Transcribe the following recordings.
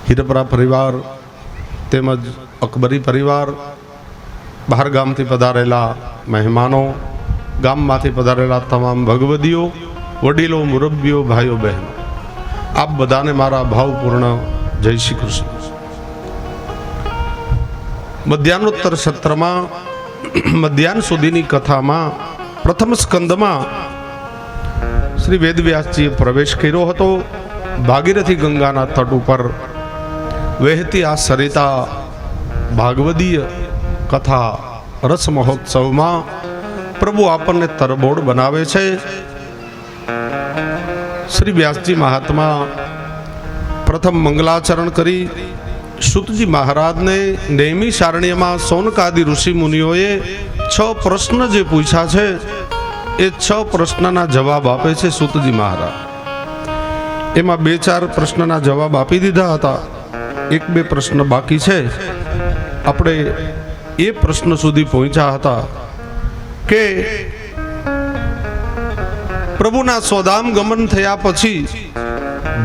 હિરપરા પરિવાર તેમજ અકબરી પરિવાર, બહાર ગામથી પધારેલા મહેમાનો, ગામમાંથી પધારેલા તમામ ભગવદીઓ, વડીલો, મુરબ્બીઓ, ભાઈઓ, બહેનો, આપ બધાને મારા ભાવપૂર્ણ જય શ્રી કૃષ્ણ. મધ્યાહ્નોત્તર સત્રમાં મધ્યાહ્ન સુધીની કથામાં પ્રથમ સ્કંદમાં શ્રી વેદવ્યાસજીએ પ્રવેશ કર્યો હતો. ભાગીરથી ગંગાના તટ ઉપર વહેતી આ સરિતા ભાગવદીય કથા રસ મહોત્સવમાં પ્રભુ આપણને તરબોળ બનાવે છે. શ્રી વ્યાસજી મહાત્મા પ્રથમ મંગલાચરણ કરી સુતજી મહારાજને નેમી સારણ્યમાં સૌનકાદિ ઋષિ મુનિઓએ 6 પ્રશ્ન જે પૂછ્યા છે એ 6 પ્રશ્નના જવાબ આપે છે સુતજી મહારાજ. એમાં 2-4 પ્રશ્નના જવાબ આપી દીધા હતા, 1-2 પ્રશ્ન બાકી છે. આપણે એ પ્રશ્ન સુધી પહોંચ્યા હતા કે પ્રભુના સ્વધામ ગમન થયા પછી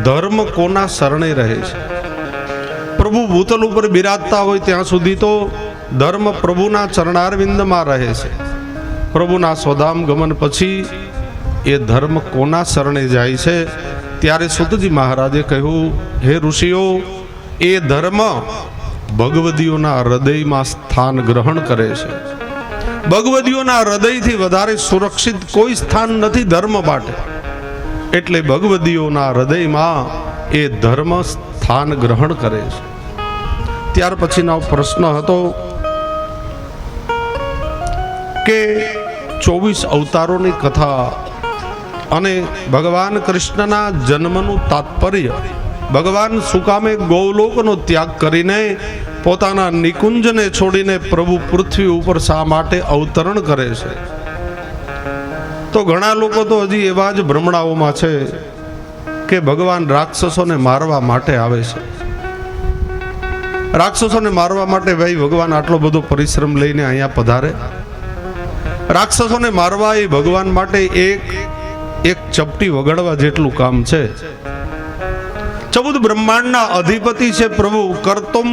ધર્મ કોના શરણે રહે છે? પ્રભુ ભૂતલ ઉપર બિરાજતા હોય ત્યાં સુધી તો ધર્મ પ્રભુના ચરણારવિંદમાં રહે છે. પ્રભુના સ્વધામ ગમન પછી એ ધર્મ કોના શરણે જાય છે? ત્યારે સુતજી મહારાજે કહ્યું, હે ઋષિઓ, એ ધર્મ ભગવદીઓના હૃદયમાં સ્થાન ગ્રહણ કરે છે. ભગવદીઓના હૃદયથી વધારે સુરક્ષિત કોઈ સ્થાન નથી ધર્મ માટે. એટલે ભગવદીઓના હૃદયમાં એ ધર્મ સ્થાન ગ્રહણ કરે છે. ત્યાર પછીનો પ્રશ્ન હતો કે 24 અવતારોની કથા અને ભગવાન કૃષ્ણના જન્મનું તાત્પર્ય, ભગવાન સુકામે ગૌલોકનો ત્યાગ કરીને પોતાના નિકુંજને છોડીને પ્રભુ પૃથ્વી ઉપર શા માટે અવતરણ કરે છે? તો ઘણા લોકો તો હજી એવા જ ભ્રમણાઓમાં છે કે ભગવાન રાક્ષસોને મારવા માટે આવે છે. રાક્ષસોને મારવા માટે ભાઈ ભગવાન આટલો બધો પરિશ્રમ લઈને અહીંયા પધારે? રાક્ષસોને મારવા એ ભગવાન માટે એક ચપટી વગાડવા જેટલું કામ છે. 14 બ્રહ્માંડના અધિપતિ છે પ્રભુ. કરતુમ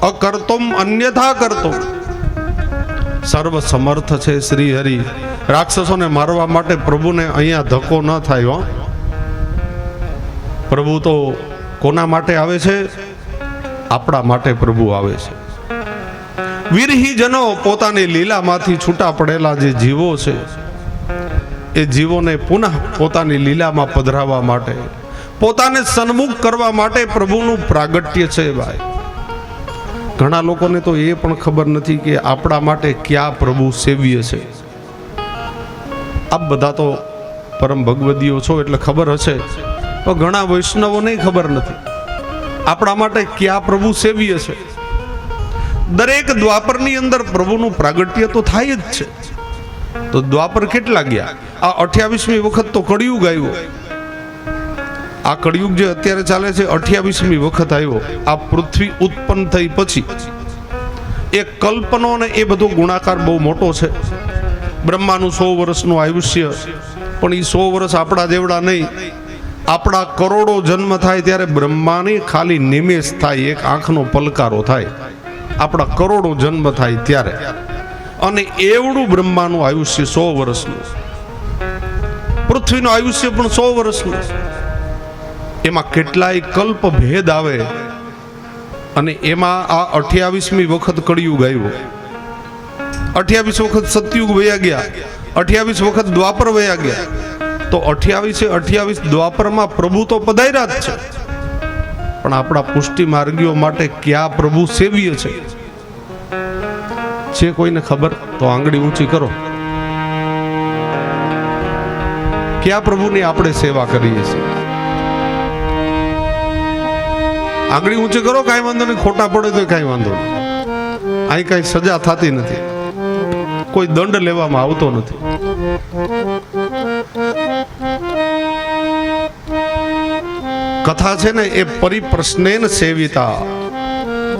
અકર્તુમ અન્યથા કરતુમ, સર્વ સમર્થ છે શ્રી હરિ. રાક્ષસોને મારવા માટે પ્રભુને અહીંયા ધક્કો ન થાય. પ્રભુ તો કોના માટે આવે છે? આપણા માટે પ્રભુ આવે છે. વિરહીજનો, પોતાની લીલામાંથી છૂટા પડેલા જે જીવો છે એ જીવોને પુનઃ પોતાની લીલામાં પધરાવવા માટે, પોતાને સન્મુખ કરવા માટે પ્રભુનું પ્રાગટ્ય છે. ભાઈ ઘણા લોકોને તો એ પણ ખબર નથી કે આપણા માટે ક્યાં પ્રભુ સેવ્ય છે. આપ બધા તો પરમ ભગવદીઓ છો એટલે ખબર હશે, તો ઘણા વૈષ્ણવોને ખબર નથી આપણા માટે ક્યાં પ્રભુ સેવ્ય છે. દરેક દ્વાપરની અંદર પ્રભુનું પ્રાગટ્ય તો થાય જ છે. તો દ્વાપર કેટલા ગયા? આ 28મી વખત તો કળિયુગ આવ્યો. આ કળિયુગ જે અત્યારે ચાલે છે 28મી વખત આવ્યો. આ પૃથ્વી ઉત્પન્ન થઈ પછી એ કલ્પનો ને એ બધો ગુણાકાર બહુ મોટો છે. બ્રહ્માનું 100 વર્ષનું આયુષ્ય, પણ એ 100 વર્ષ આપણા જેવડા નહીં. આપણા કરોડો જન્મ થાય ત્યારે બ્રહ્માની ખાલી નિમેષ થાય, એક આંખનો પલકારો થાય. આપણા કરોડો જન્મ થાય ત્યારે, અને એવડું બ્રહ્માનું આયુષ્ય 100 વર્ષનું. પૃથ્વીનું આયુષ્ય પણ 100 વર્ષનું. એમાં કેટલાય કલ્પ ભેદ આવે, અને એમાં આ 28મી વખત કળિયુગ આવ્યો. 28 વખત સતયુગ વયા ગયા, 28 વખત દ્વાપર વયા ગયા. તો 28 દ્વાપરમાં પ્રભુ તો પધાર્યા જ છે, પણ આપણા પુષ્ટિ માર્ગીઓ માટે ક્યાં પ્રભુ સેવ્ય છે કોઈને ખબર? તો આંગળી ઊંચી કરો. ક્યાં પ્રભુની આપણે સેવા કરીએ છીએ? આંગળી ઊંચી કરો. કાંઈ વાંધો નહીં, ખોટા પડે તો કાંઈ વાંધો નહીં. અહીં કાંઈ સજા થતી નથી, કોઈ દંડ લેવામાં આવતો નથી. કથા છે ને એ પરિપ્રશ્નેન સેવિતા.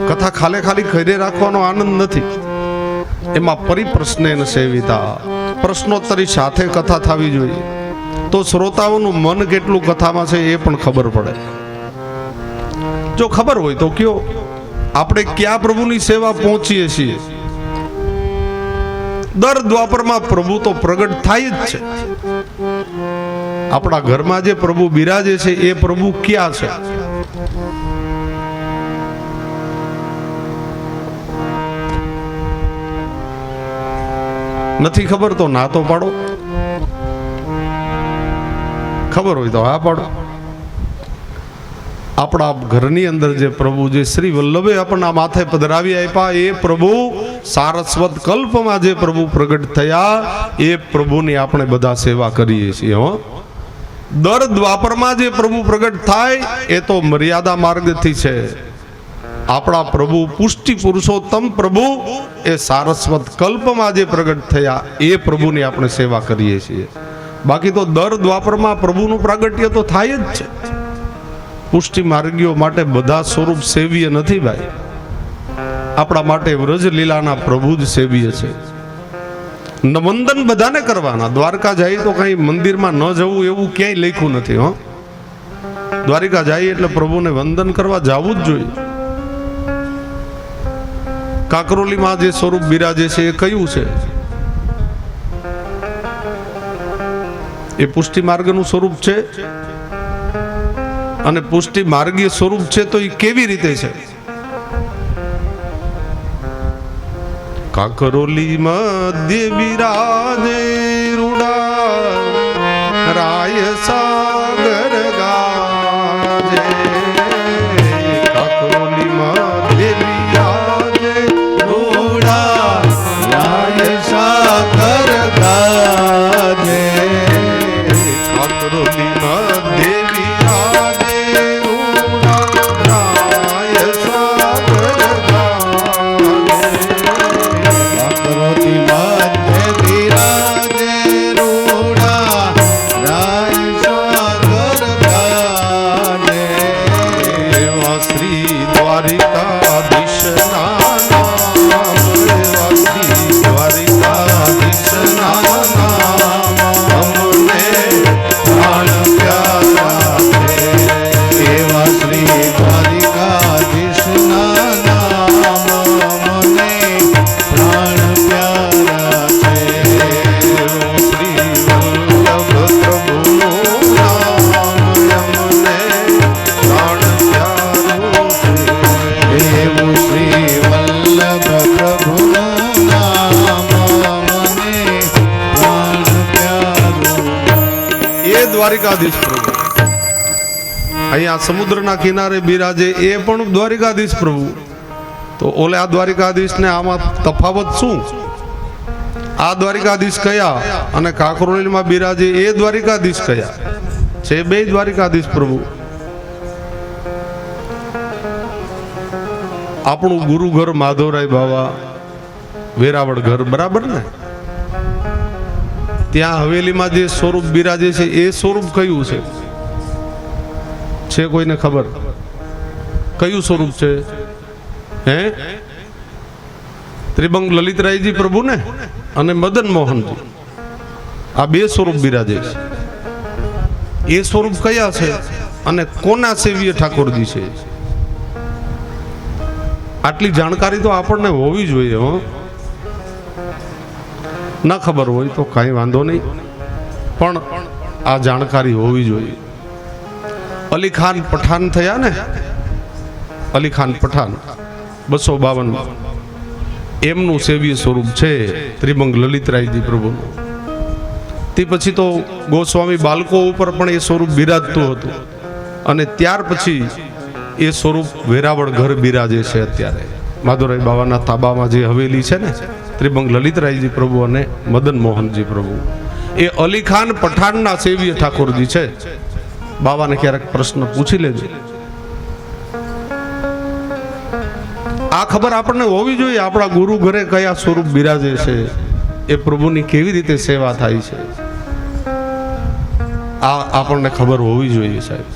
કથા ખાલી ખરી રાખવાનો આનંદ નથી, એમાં પરિપ્રશ્નેન સેવિતા, પ્રશ્નોત્તરી સાથે કથા થવી જોઈએ. તો શ્રોતાઓનું મન કેટલું કથામાં છે એ પણ ખબર પડે. જો ખબર હોય તો કયો, આપણે ક્યાં પ્રભુની સેવા પહોંચીએ છીએ? દર દ્વાપરમાં પ્રભુ તો પ્રગટ થાય જ છે. આપણા ઘરમાં જે પ્રભુ બિરાજે છે એ પ્રભુ ક્યાં છે? નથી ખબર તો ના તો પાડો, ખબર હોય તો હા પાડો. આપણા ઘરની અંદર જે પ્રભુ, જે શ્રી વલ્લભે આપણા માથે પધરાવી આપ્યા, એ પ્રભુ સારસ્વત કલ્પમાં જે પ્રભુ પ્રગટ થયા, એ પ્રભુની આપણે બધા સેવા કરીએ છીએ. હો, દર દ્વાપરમાં જે પ્રભુ પ્રગટ થાય એ તો મર્યાદા માર્ગથી છે. આપણા પ્રભુ પુષ્ટિ પુરુષોત્તમ પ્રભુ એ સારસ્વત કલ્પમાં જે પ્રગટ થયા, એ પ્રભુની આપણે સેવા કરીએ છીએ. બાકી તો દર દ્વાપરમાં પ્રભુનું પ્રાગટ્ય તો થાય જ છે. પુષ્ટિ માર્ગીઓ માટે બધા સ્વરૂપ સેવ્ય નથી ભાઈ. આપણા માટે વ્રજ લીલાના પ્રભુ જ સેવ્ય છે. વંદન બધાને કરવાના. દ્વારકા જાય તો કઈ મંદિરમાં ન જવું એવું ક્યાંય લખ્યું નથી. હો, દ્વારિકા જાય એટલે પ્રભુને વંદન કરવા જવું જ જોઈએ. કાકરોલીમાં જે સ્વરૂપ બિરાજે છે એ કયું છે? એ પુષ્ટિ માર્ગનું સ્વરૂપ છે. અને પુષ્ટિ માર્ગીય સ્વરૂપ છે તો એ કેવી રીતે છે? કાકરોલી મધ્ય બિરાજે રૂડા રાય સાગર ગાજે. કાકરોલી મધ્ય બિરાજે રૂડા રાય સાગર ગાજે. કાકરોલી મધ્ય દ્વારિકાધીશ પ્રભુ અહીંયા સમુદ્રના કિનારે બિરાજે, એ પણ દ્વારિકાધીશ પ્રભુ. તો ઓલે આ દ્વારિકાધીશ ને આમાં તફાવત શું? આ દ્વારિકાધીશ કયા અને કાકરોલીમાં બિરાજે એ દ્વારિકાધીશ કયા છે? બે દ્વારિકાધીશ પ્રભુ. આપણું ગુરુ ઘર માધવરાય બાવા વેરાવળ ઘર, બરાબર ને? ત્યાં હવેલીમાં જે સ્વરૂપ બિરાજે છે એ સ્વરૂપ કયું છે? છે કોઈને ખબર? કયું સ્વરૂપ છે? હે, ત્રિભંગ લલિતરાયજી પ્રભુ ને અને મદન મોહનજી, આ બે સ્વરૂપ બિરાજે છે. એ સ્વરૂપ કયા છે અને કોના સેવ્ય ઠાકોરજી છે? આટલી જાણકારી તો આપણને હોવી જોઈએ. હો, ના ખબર હોય તો કાંઈ વાંધો નહીં, પણ આ જાણકારી હોવી જોઈએ. અલી ખાન પઠાણ થયા ને, અલી ખાન પઠાણ 252, એમનું સેવ્ય સ્વરૂપ છે ત્રિભંગ લલિતરાયજી પ્રભુનું. તે પછી તો ગોસ્વામી બાળકો ઉપર પણ એ સ્વરૂપ બિરાજતું હતું, અને ત્યાર પછી એ સ્વરૂપ વેરાવળ ઘર બિરાજે છે. અત્યારે માધવરાય બાવાના તાબામાં જે હવેલી છે ને, ત્રિભંગ લલિતરાયજી પ્રભુ અને મદન મોહનજી પ્રભુ, એ અલી ખાન પઠાણના સેવ્ય ઠાકોરજી છે. બાવાને ક્યારેક પ્રશ્ન પૂછી લેજો. આ ખબર આપણને હોવી જોઈએ. આપણા ગુરુ ઘરે કયા સ્વરૂપ બિરાજે છે, એ પ્રભુની કેવી રીતે સેવા થાય છે, આ આપણને ખબર હોવી જોઈએ સાહેબ.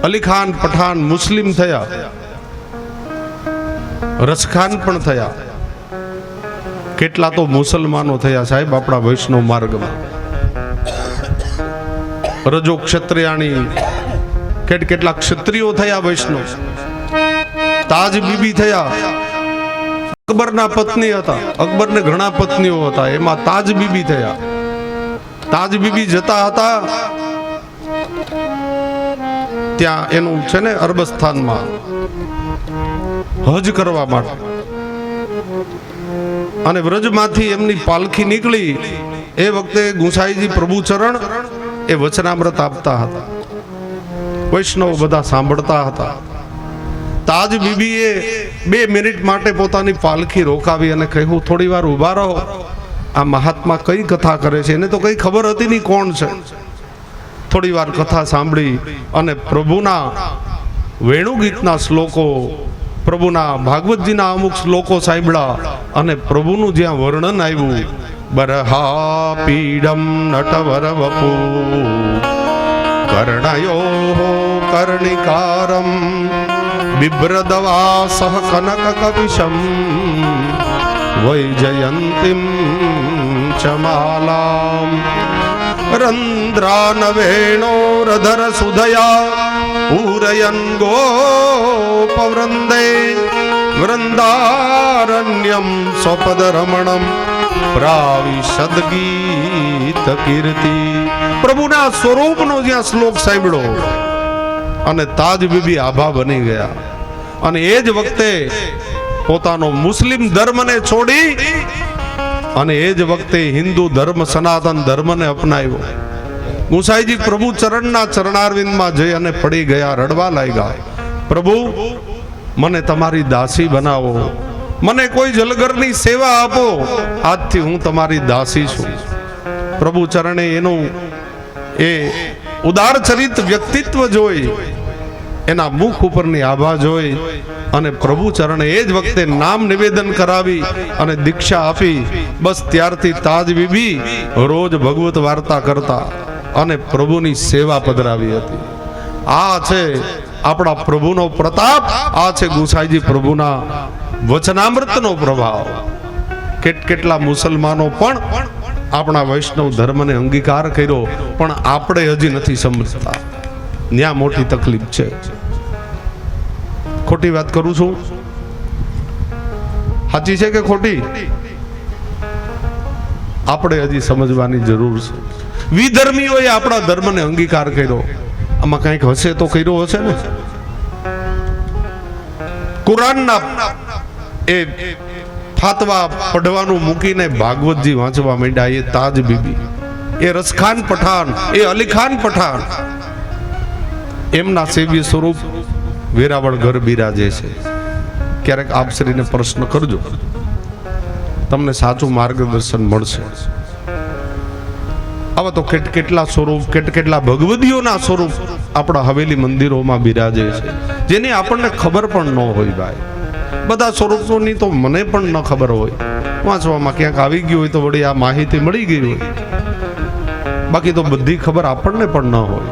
અલી ખાન પઠાણ મુસ્લિમ થયા, રસખાન પણ થયા, કેટલા તો મુસલમાનો થયા સાહેબ આપણા વૈષ્ણવ માર્ગમાં. રજો ક્ષત્રિયાણી કેટલા ક્ષત્રિયો થયા વૈષ્ણવ, તાજ બીબી થયા, અકબરના પત્ની હતા, અકબરને ઘણા પત્નીઓ હતા, એમાં તાજ બીબી થયા. તાજ બીબી જતા હતા ત્યાં એનું છે ને અરબસ્તાનમાં હજ કરવા માટે, અને વ્રજમાંથી એમની પાલખી નીકળી એ વખતે ગુંસાઈજી પ્રભુચરણ એ વચનામૃત આપતા હતા, વૈષ્ણવ બધા સાંભળતા હતા. તાજ બીબીએ 2 મિનિટ માટે પોતાની પાલખી રોકાવી અને કહ્યું, થોડી વાર ઊભા રહો, આ મહાત્મા કઈ કથા કરે છે, એને તો કઈ ખબર હતી નહીં કોણ છે. થોડી વાર કથા સાંભળી અને પ્રભુના વેણુગીતના શ્લોકો, પ્રભુના ભાગવતજીના અમુક શ્લોકો સાંભળ્યા અને પ્રભુનું જ્યાં વર્ણન આવ્યું, બરહા પીડમ નટવર વપુ કર્ણયો કર્ણિકારમ બિભ્રદવાસઃ કનક કવિશમ વૈજયંતીમ ચમાલામ રંદ્રાનવેણોરધર સુધયા પૂરયન ગોપવૃંદે વૃંદારણ્યમ સ્વપદરમણમ પ્રાવિશદ ગીત કીર્તિ. પ્રભુના સ્વરૂપનો જ્યાં શ્લોક સાંભળ્યો અને તાજ બીબી આભા બની ગયા, અને એ જ વખતે પોતાનો મુસ્લિમ ધર્મને છોડી અને એ જ વખતે હિન્દુ ધર્મ સનાતન ધર્મને અપનાવ્યો. ગુંસાઈજી પ્રભુ ચરણના ચરણારવિંદમાં જઈ અને પડી ગયા, રડવા લાગ્યા, પ્રભુ મને તમારી દાસી બનાવો, મને કોઈ જલગરની સેવા આપો, આજથી હું તમારી દાસી છું. પ્રભુ ચરણે એનું એ ઉદાર ચરિત વ્યક્તિત્વ જોઈ, એના મુખ ઉપરની આભા જોઈ અને પ્રભુ ચરણે એ જ વખતે નામ નિવેદન કરાવી અને દીક્ષા આપી. બસ ત્યારથી તાજ બીબી રોજ ભગવત વાર્તા કરતા અને પ્રભુની સેવા પધરાવી હતી. આ છે આપણા પ્રભુનો પ્રતાપ, આ છે ગુંસાઈજી પ્રભુના વચનામૃતનો પ્રભાવ. કેટલા મુસલમાનો પણ આપણા વૈષ્ણવ ધર્મને અંગીકાર કર્યો, પણ આપણે હજી નથી સમજતા. ન્યા મોટી તકલીફ છે. ખોટી વાત કરું છું? સાચી છે કે ખોટી? આપણે હજી સમજવાની જરૂર છે. વિધર્મીઓએ આપણા ધર્મને અંગીકાર કર્યો, આમાં કંઈક હશે તો કર્યો હશે ને. કુરાનના એ ફાતવા પડવાનું મૂકીને ભાગવતજી વાંચવા માંડ્યા. એ તાજ બીબી, એ રસખાન પઠાણ, એ અલીખાન પઠાણ, એમના સેવ્ય સ્વરૂપ વેરાવળ ઘર બિરાજે છે. ક્યારેક આપ શ્રીને પ્રશ્ન કરજો, તમને સાચું માર્ગદર્શન મળશે. આવા તો કેટલા સ્વરૂપ, કેટલા ભગવદીઓના સ્વરૂપ આપણા હવેલી મંદિરોમાં બિરાજે છે, જેની આપણને ખબર પણ ન હોય. ભાઈ, બધા સ્વરૂપોની તો મને પણ ન ખબર હોય. વાંચવામાં ક્યાંક આવી ગયું હોય તો વળી આ માહિતી મળી ગઈ હોય, બાકી તો બધી ખબર આપણને પણ ન હોય.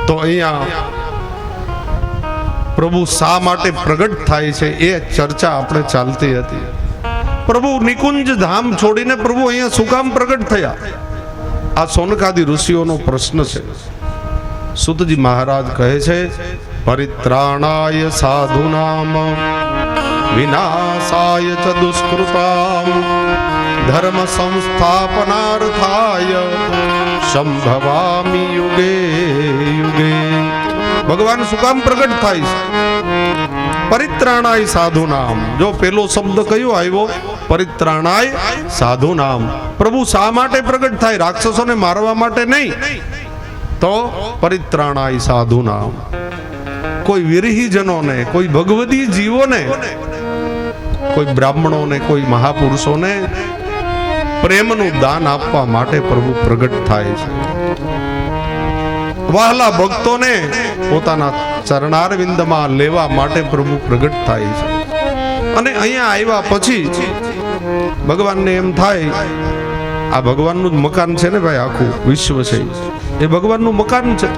તો અહીંયા પ્રભુ શા માટે પ્રગટ થાય છે એ ચર્ચા આપણે ચાલતી હતી. પ્રભુ નિકુંજ ધામ છોડીને પ્રભુ અહીંયા શું કામ પ્રગટ થયા? આ સોનકાદી ઋષિઓનો પ્રશ્ન છે. સુતજી મહારાજ કહે છે, પરિત્રાણાય સાધુનામ વિનાશાય ચ દુષ્કૃતામ ધર્મ સંસ્થાપનાર્થાય સંભવામિ યુગે યુગે. ભગવાન શું કામ પ્રગટ થાય છે? પરિત્રાણાય સાધુ નામ. જો પેલો શબ્દ કયો આવ્યો? પરિત્રાણાય સાધુ નામ. પ્રભુ શા માટે પ્રગટ થાય? રાક્ષસોને મારવા માટે નહીં, તો પરિત્રાણાય સાધુ નામ. કોઈ વિરહીજનોને, કોઈ ભગવદી જીવોને, કોઈ બ્રાહ્મણોને, કોઈ મહાપુરુષોને પ્રેમનું દાન આપવા માટે પ્રભુ પ્રગટ થાય છે. વહાલા ભક્તોને પોતાના ચરણારવિંદમાં લેવા માટે પ્રભુ પ્રગટ થાય છે. અને અહીંયા આવ્યા પછી ભગવાનને એમ થાય, આ ભગવાનનું જ મકાન છે ને ભાઈ, આખું વિશ્વ છે એ ભગવાનનું મકાન છે.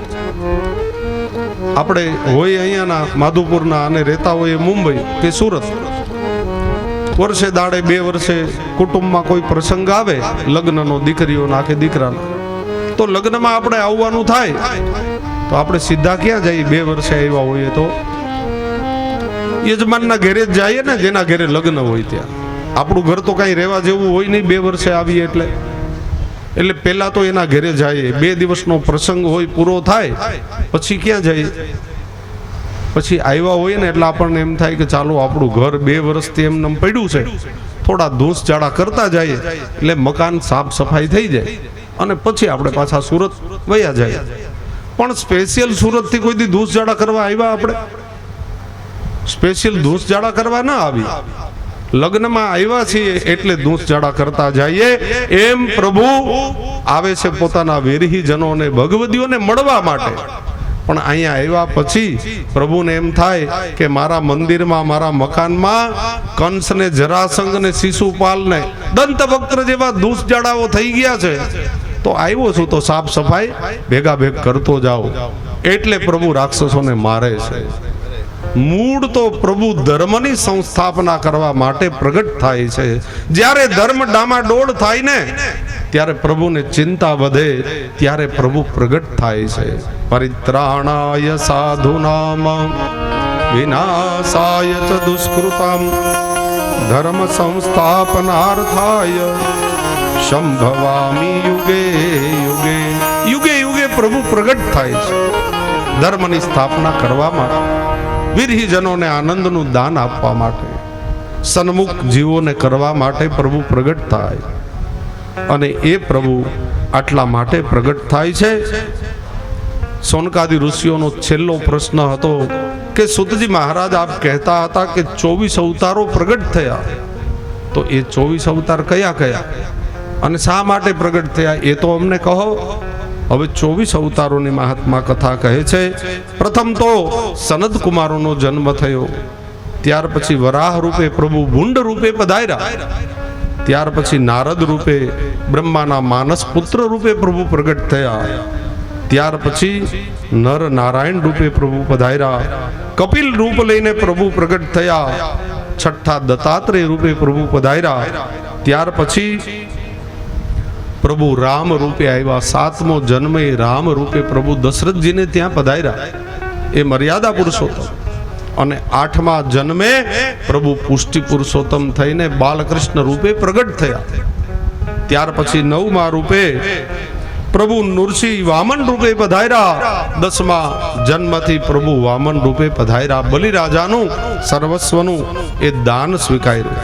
આપણે હોય અહીંયાના માધુપુરના અને રહેતા હોય મુંબઈ કે સુરત, વર્ષે દાડે 2 વર્ષે કુટુંબમાં કોઈ પ્રસંગ આવે, લગ્નનો, દીકરીઓ નાખે દીકરાનો, તો લગ્નમાં આપણે આવવાનું થાય તો આપણે સીધા ક્યાં જઈએ? 2 વર્ષે આવ્યા હોઈએ તો યજમાનના ઘરે જ જઈએ ને, જેના ઘરે લગ્ન હોય ત્યાં. આપણું ઘર તો કઈ રહેવા જેવું હોય નહીં 2 વર્ષે આવીએ એટલે પહેલા તો એના ઘરે જઈએ. 2 દિવસનો પ્રસંગ હોય, પૂરો થાય પછી ક્યાં જઈએ? પછી આવ્યા હોય ને એટલે આપણને એમ થાય કે ચાલો આપણું ઘર 2 વર્ષથી એમને પડ્યું છે, થોડા ધૂસ જાડા કરતા જઈએ એટલે મકાન સાફ સફાઈ થઈ જાય અને પછી આપણે પાછા સુરત વયા જાય. પણ સ્પેશિયલ સુરતથી કોઈ દી ધૂસ જાડા કરવા આવ્યા? આપણે સ્પેશિયલ ધૂસ જાડા કરવા ના આવી, લગ્નમાં આવ્યા છીએ એટલે ધૂસ જાડા કરતા જઈએ. એમ પ્રભુ આવે છે પોતાના વિરહીજનોને, ભગવદીઓને મળવા માટે. પણ અહીંયા આવ્યા પછી પ્રભુને એમ થાય કે મારા મંદિરમાં, મારા મકાનમાં કંસને, જરાસંઘને, શિશુપાલને, દંતવક્ત્ર જેવા ધૂસ જાડાઓ થઈ ગયા છે, તો આવ્યો છું તો સાફ સફાઈ ભેગા ભેગ કરતો જાઓ. એટલે પ્રભુ રાક્ષસોને મારે છે. મૂળ તો પ્રભુ ધર્મની સંસ્થાપના કરવા માટે પ્રગટ થાય છે. જ્યારે ધર્મ ડામાડોળ થાય ને ત્યારે પ્રભુને ચિંતા વધે, ત્યારે પ્રભુ પ્રગટ થાય છે. પરિત્રાણાય સાધુનામ વિનાશાય ચ દુષ્કૃતામ ધર્મ સંસ્થાપનાર્થાય સંભવામી યુગે યુગે. યુગે યુગે પ્રભુ પ્રગટ થાય છે ધર્મની સ્થાપના કરવા માટે, વિરહીજનોને આનંદનું દાન આપવા માટે, સન્મુખ જીવોને કરવા માટે પ્રભુ પ્રગટ થાય. અને એ પ્રભુ આટલા માટે પ્રગટ થાય છે. સોનકાદી ઋષિઓનો છેલ્લો પ્રશ્ન હતો કે સુતજી મહારાજ, આપ કહેતા હતા કે 24 અવતારો પ્રગટ થયા, તો એ 24 અવતાર કયા કયા અને શા માટે પ્રગટ થયા એ તો અમને કહો. હવે 24 અવતારોની મહાત્મા કથા કહે છે. પ્રથમ તો સનદ કુમારોનો જન્મ થયો, ત્યાર પછી વરાહ રૂપે પ્રભુ ભૂંડ રૂપે પધાર્યા, ત્યાર પછી નારદ રૂપે બ્રહ્માના માનસ પુત્ર રૂપે પ્રભુ પ્રગટ થયા, ત્યાર પછી નર નારાયણ રૂપે પ્રભુ પધાર્યા, કપિલ રૂપ લઈને પ્રભુ પ્રગટ થયા, છઠ્ઠા દત્તાત્રેય રૂપે પ્રભુ પધાર્યા, ત્યાર પછી પ્રભુ રામ રૂપે આવ્યા. 7મો જન્મે રામ રૂપે પ્રભુ દશરથજીને ત્યાં પધાર્યા, એ મર્યાદા પુરુષોત્તમ. અને 8મા જન્મે પ્રભુ પુષ્ટિ પુરુષોત્તમ થઈને બાલકૃષ્ણ રૂપે પ્રગટ થયા. ત્યાર પછી 9મા રૂપે પ્રભુ નૃસિંહ વામન રૂપે પધાર્યા. 10મા જન્મથી પ્રભુ વામન રૂપે પધાર્યા. બલિરાજાનું સર્વસ્વનું એ દાન સ્વીકાર્યું.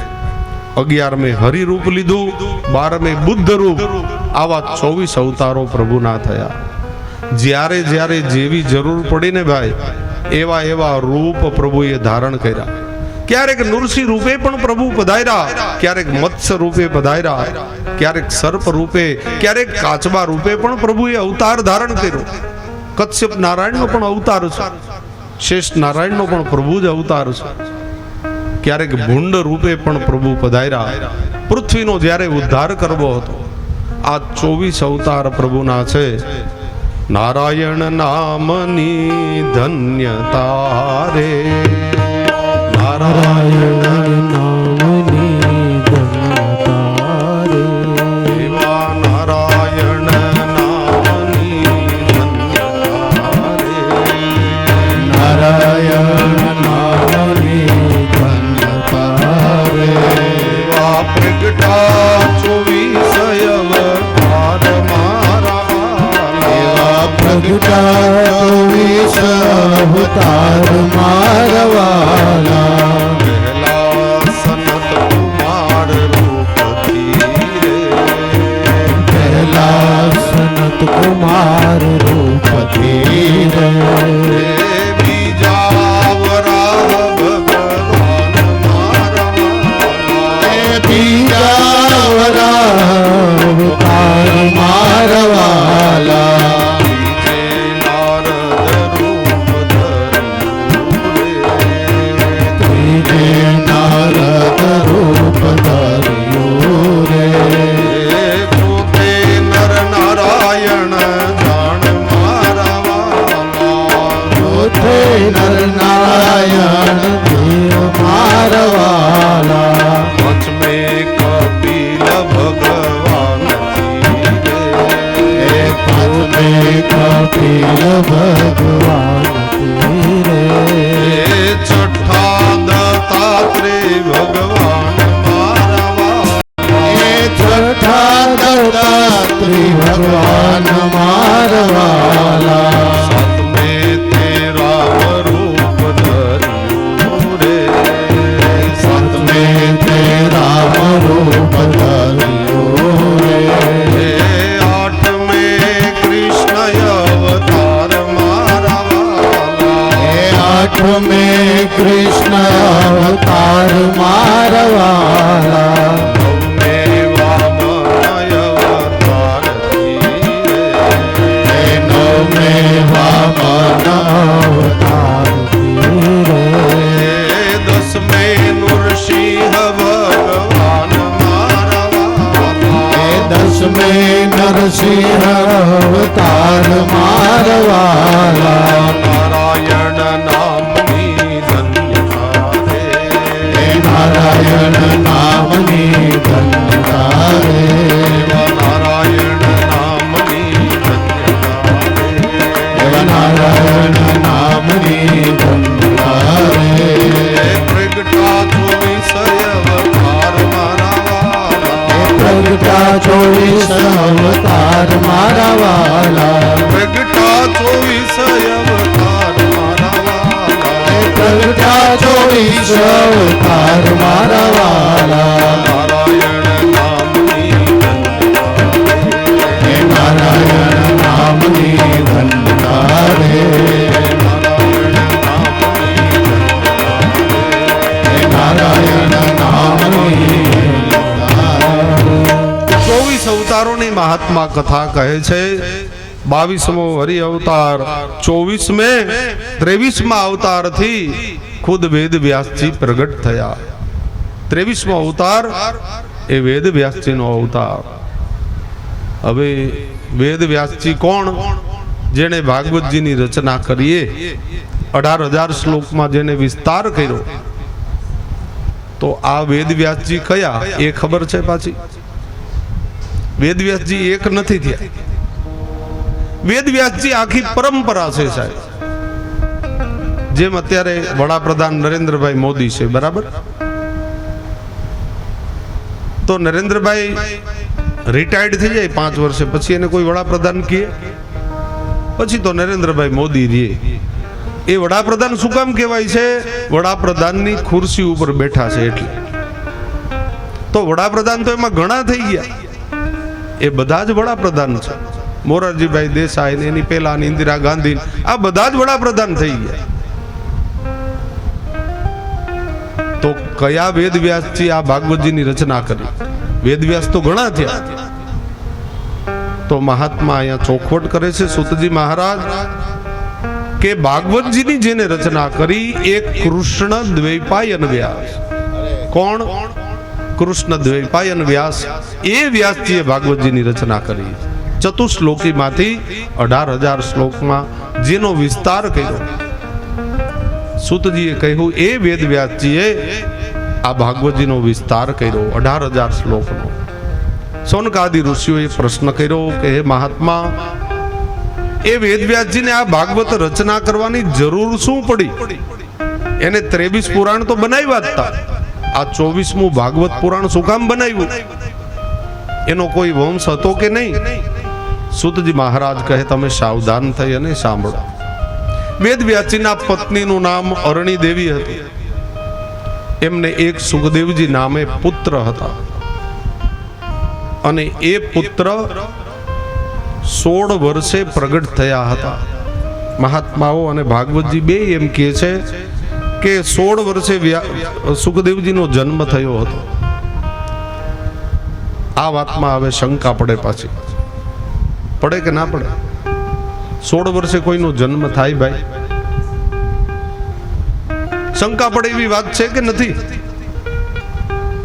11મે હરિરૂપ લીધું, 12મે બુદ્ધ રૂપ. આવા 24 અવતારો પ્રભુના થયા. જ્યારે જ્યારે જેવી જરૂર પડી ને ભાઈ, એવા એવા રૂપ પ્રભુએ ધારણ કર્યા. ક્યારેક નૃસિંહ રૂપે પણ પ્રભુ પધાર્યા, ક્યારેક મત્સ્ય રૂપે પધાર્યા, ક્યારેક સર્પ રૂપે, ક્યારેક કાચબા રૂપે પણ પ્રભુએ અવતાર ધારણ કર્યો. કશ્યપ નારાયણનો પણ અવતાર છે, શેષ નારાયણનો પણ પ્રભુ જ અવતાર છે. ક્યારેક ભૂંડ રૂપે પણ પ્રભુ પધાર્યા. પૃથ્વીનો જ્યારે ઉદ્ધાર કરવો હતો, આ 24 અવતાર પ્રભુના છે. નારાયણ નામની ધન્યતા રે, નારાયણ નામની ધન્યતા રે, એવા નારાયણ નામની ધન્યતા રે, નારાયણ નામની ધન્યતા રે, એવા પ્રગટા 24 અવતાર મારા, પ્રગટા 24 અવતાર મારવાલા. પહેલા સનત કુમાર રૂપથી રે, પહેલા સનત કુમાર રૂપથી રે, બીજા વરાહ ભગવાન મારવાલા, બીજા વરાહ અવતાર મારવાલા. ભગવાન મારા વાલા. સાતમે તેરા રૂપ ધર્યું રે, સાતમે તેરા રૂપ ધર્યું રે. આઠમે કૃષ્ણ અવતાર મારા વાલા, આઠમે કૃષ્ણ અવતાર મારા વાલા. નવમે વામન અવતાર ધીરે, નવમે વામન અવતાર ધીરે. દસમે નૃસિંહ ભગવાન મારા વાલા, દસમે નરસિંહ અવતાર મારા વાલા. નારાયણ નામની ધન્યતા રે, નારાયણ નામની ધન્યતા રે. નારાયણ નામની ધન્યતા રે, નારાયણ નામની ધન્યતા રે. પ્રગટા ચોવીસ અવતાર મારા વાલા, પ્રગટા 24 અવતાર મારા વાલા. પ્રગટા ચોવીસ અવતાર મારા વાલા, પ્રગટા 24 અવતાર મારા વાલા. નારાયણ નામની ધન્યતા રે, નારાયણ નામની ધન્યતા રે. નારાયણ નામની ધન્યતા. 24 અવતારોની મહાત્મા કથા કહે છે. 22મો હરિ અવતાર, 24મે 23મા અવતારથી ખુદ વેદ વ્યાસજી પ્રગટ થયા. 23મો અવતાર એ વેદ વ્યાસજીનો અવતાર. હવે વેદ વ્યાસજી કોણ? જેણે ભાગવતજીની રચના કરીએ, 18,000 શ્લોકમાં જેને વિસ્તાર કર્યો, તો આ વેદ વ્યાસજી કયા એ ખબર છે પાછી? વેદ વ્યાસજી એક નથી થયા. વેદ વ્યાસજી આખી પરંપરા છે સાહેબ. જેમ અત્યારે વડાપ્રધાન નરેન્દ્રભાઈ મોદી છે, બરાબર? તો નરેન્દ્રભાઈ રિટાયર્ડ થઈ જાય 5 વર્ષે પછી એને કોઈ વડાપ્રધાન કહે, પછી તો નરેન્દ્રભાઈ મોદી રહે. એ વડાપ્રધાન શું કામ કહેવાય છે? વડાપ્રધાનની ખુરશી ઉપર બેઠા છે એટલે. તો વડાપ્રધાન તો એમાં ઘણા થઈ ગયા, એ બધા જ વડાપ્રધાન છે. મોરારજીભાઈ દેસાઈ ને એની પહેલા ઇન્દિરા ગાંધી, આ બધા જ વડાપ્રધાન થઈ ગયા. તો કયા વેદ વ્યાસજી આ ભાગવતજીની રચના કરી? વેદ વ્યાસ તો ઘણા થયા. તો મહાત્મા અહીંયા ચોખવટ કરે છે સૂતજી મહારાજ કે ભાગવતજીની જેને રચના કરી એ કૃષ્ણ દ્વૈપાયન વ્યાસ. કોણ? કૃષ્ણ દ્વૈપાયન વ્યાસ. એ વ્યાસજીએ ભાગવતજીની રચના કરી. ચતુશ્લોકીમાંથી 18,000 શ્લોકમાં જેનો વિસ્તાર કર્યો, સૂતજીએ કહ્યું એ વેદ વ્યાસજીએ આ ભાગવતજીનો વિસ્તાર કર્યો 18,000 શ્લોકનો. સૌનકાદિ ઋષિઓએ પ્રશ્ન કર્યો કે હે મહાત્મા, એ વેદ વ્યાસજીને આ ભાગવત રચના કરવાની જરૂર શું પડી? એને 23 પુરાણ તો બનાવ્યા જ હતા, આ 24મું ભાગવત પુરાણ શું કામ બનાવ્યું? એનો કોઈ વંશ હતો કે નહીં? સૂતજી મહારાજ કહે તમે સાવધાન થઈ અને સાંભળો. વેદ વ્યાસજીના પત્નીનું નામ અરણી દેવી હતું. એમને એક સુખદેવજી નામે પુત્ર હતા, અને એ પુત્ર 16 વર્ષે પ્રગટ થયા હતા. મહાત્માઓ અને ભાગવતજી બે એમ કહે છે કે 16 વર્ષે સુખદેવજીનો જન્મ થયો હતો. આ વાતમાં હવે શંકા પડે, પાછી પડે કે ના પડે? 16 વર્ષે કોઈનો જન્મ થાય ભાઈ? શંકા પડે એવી વાત છે કે નથી?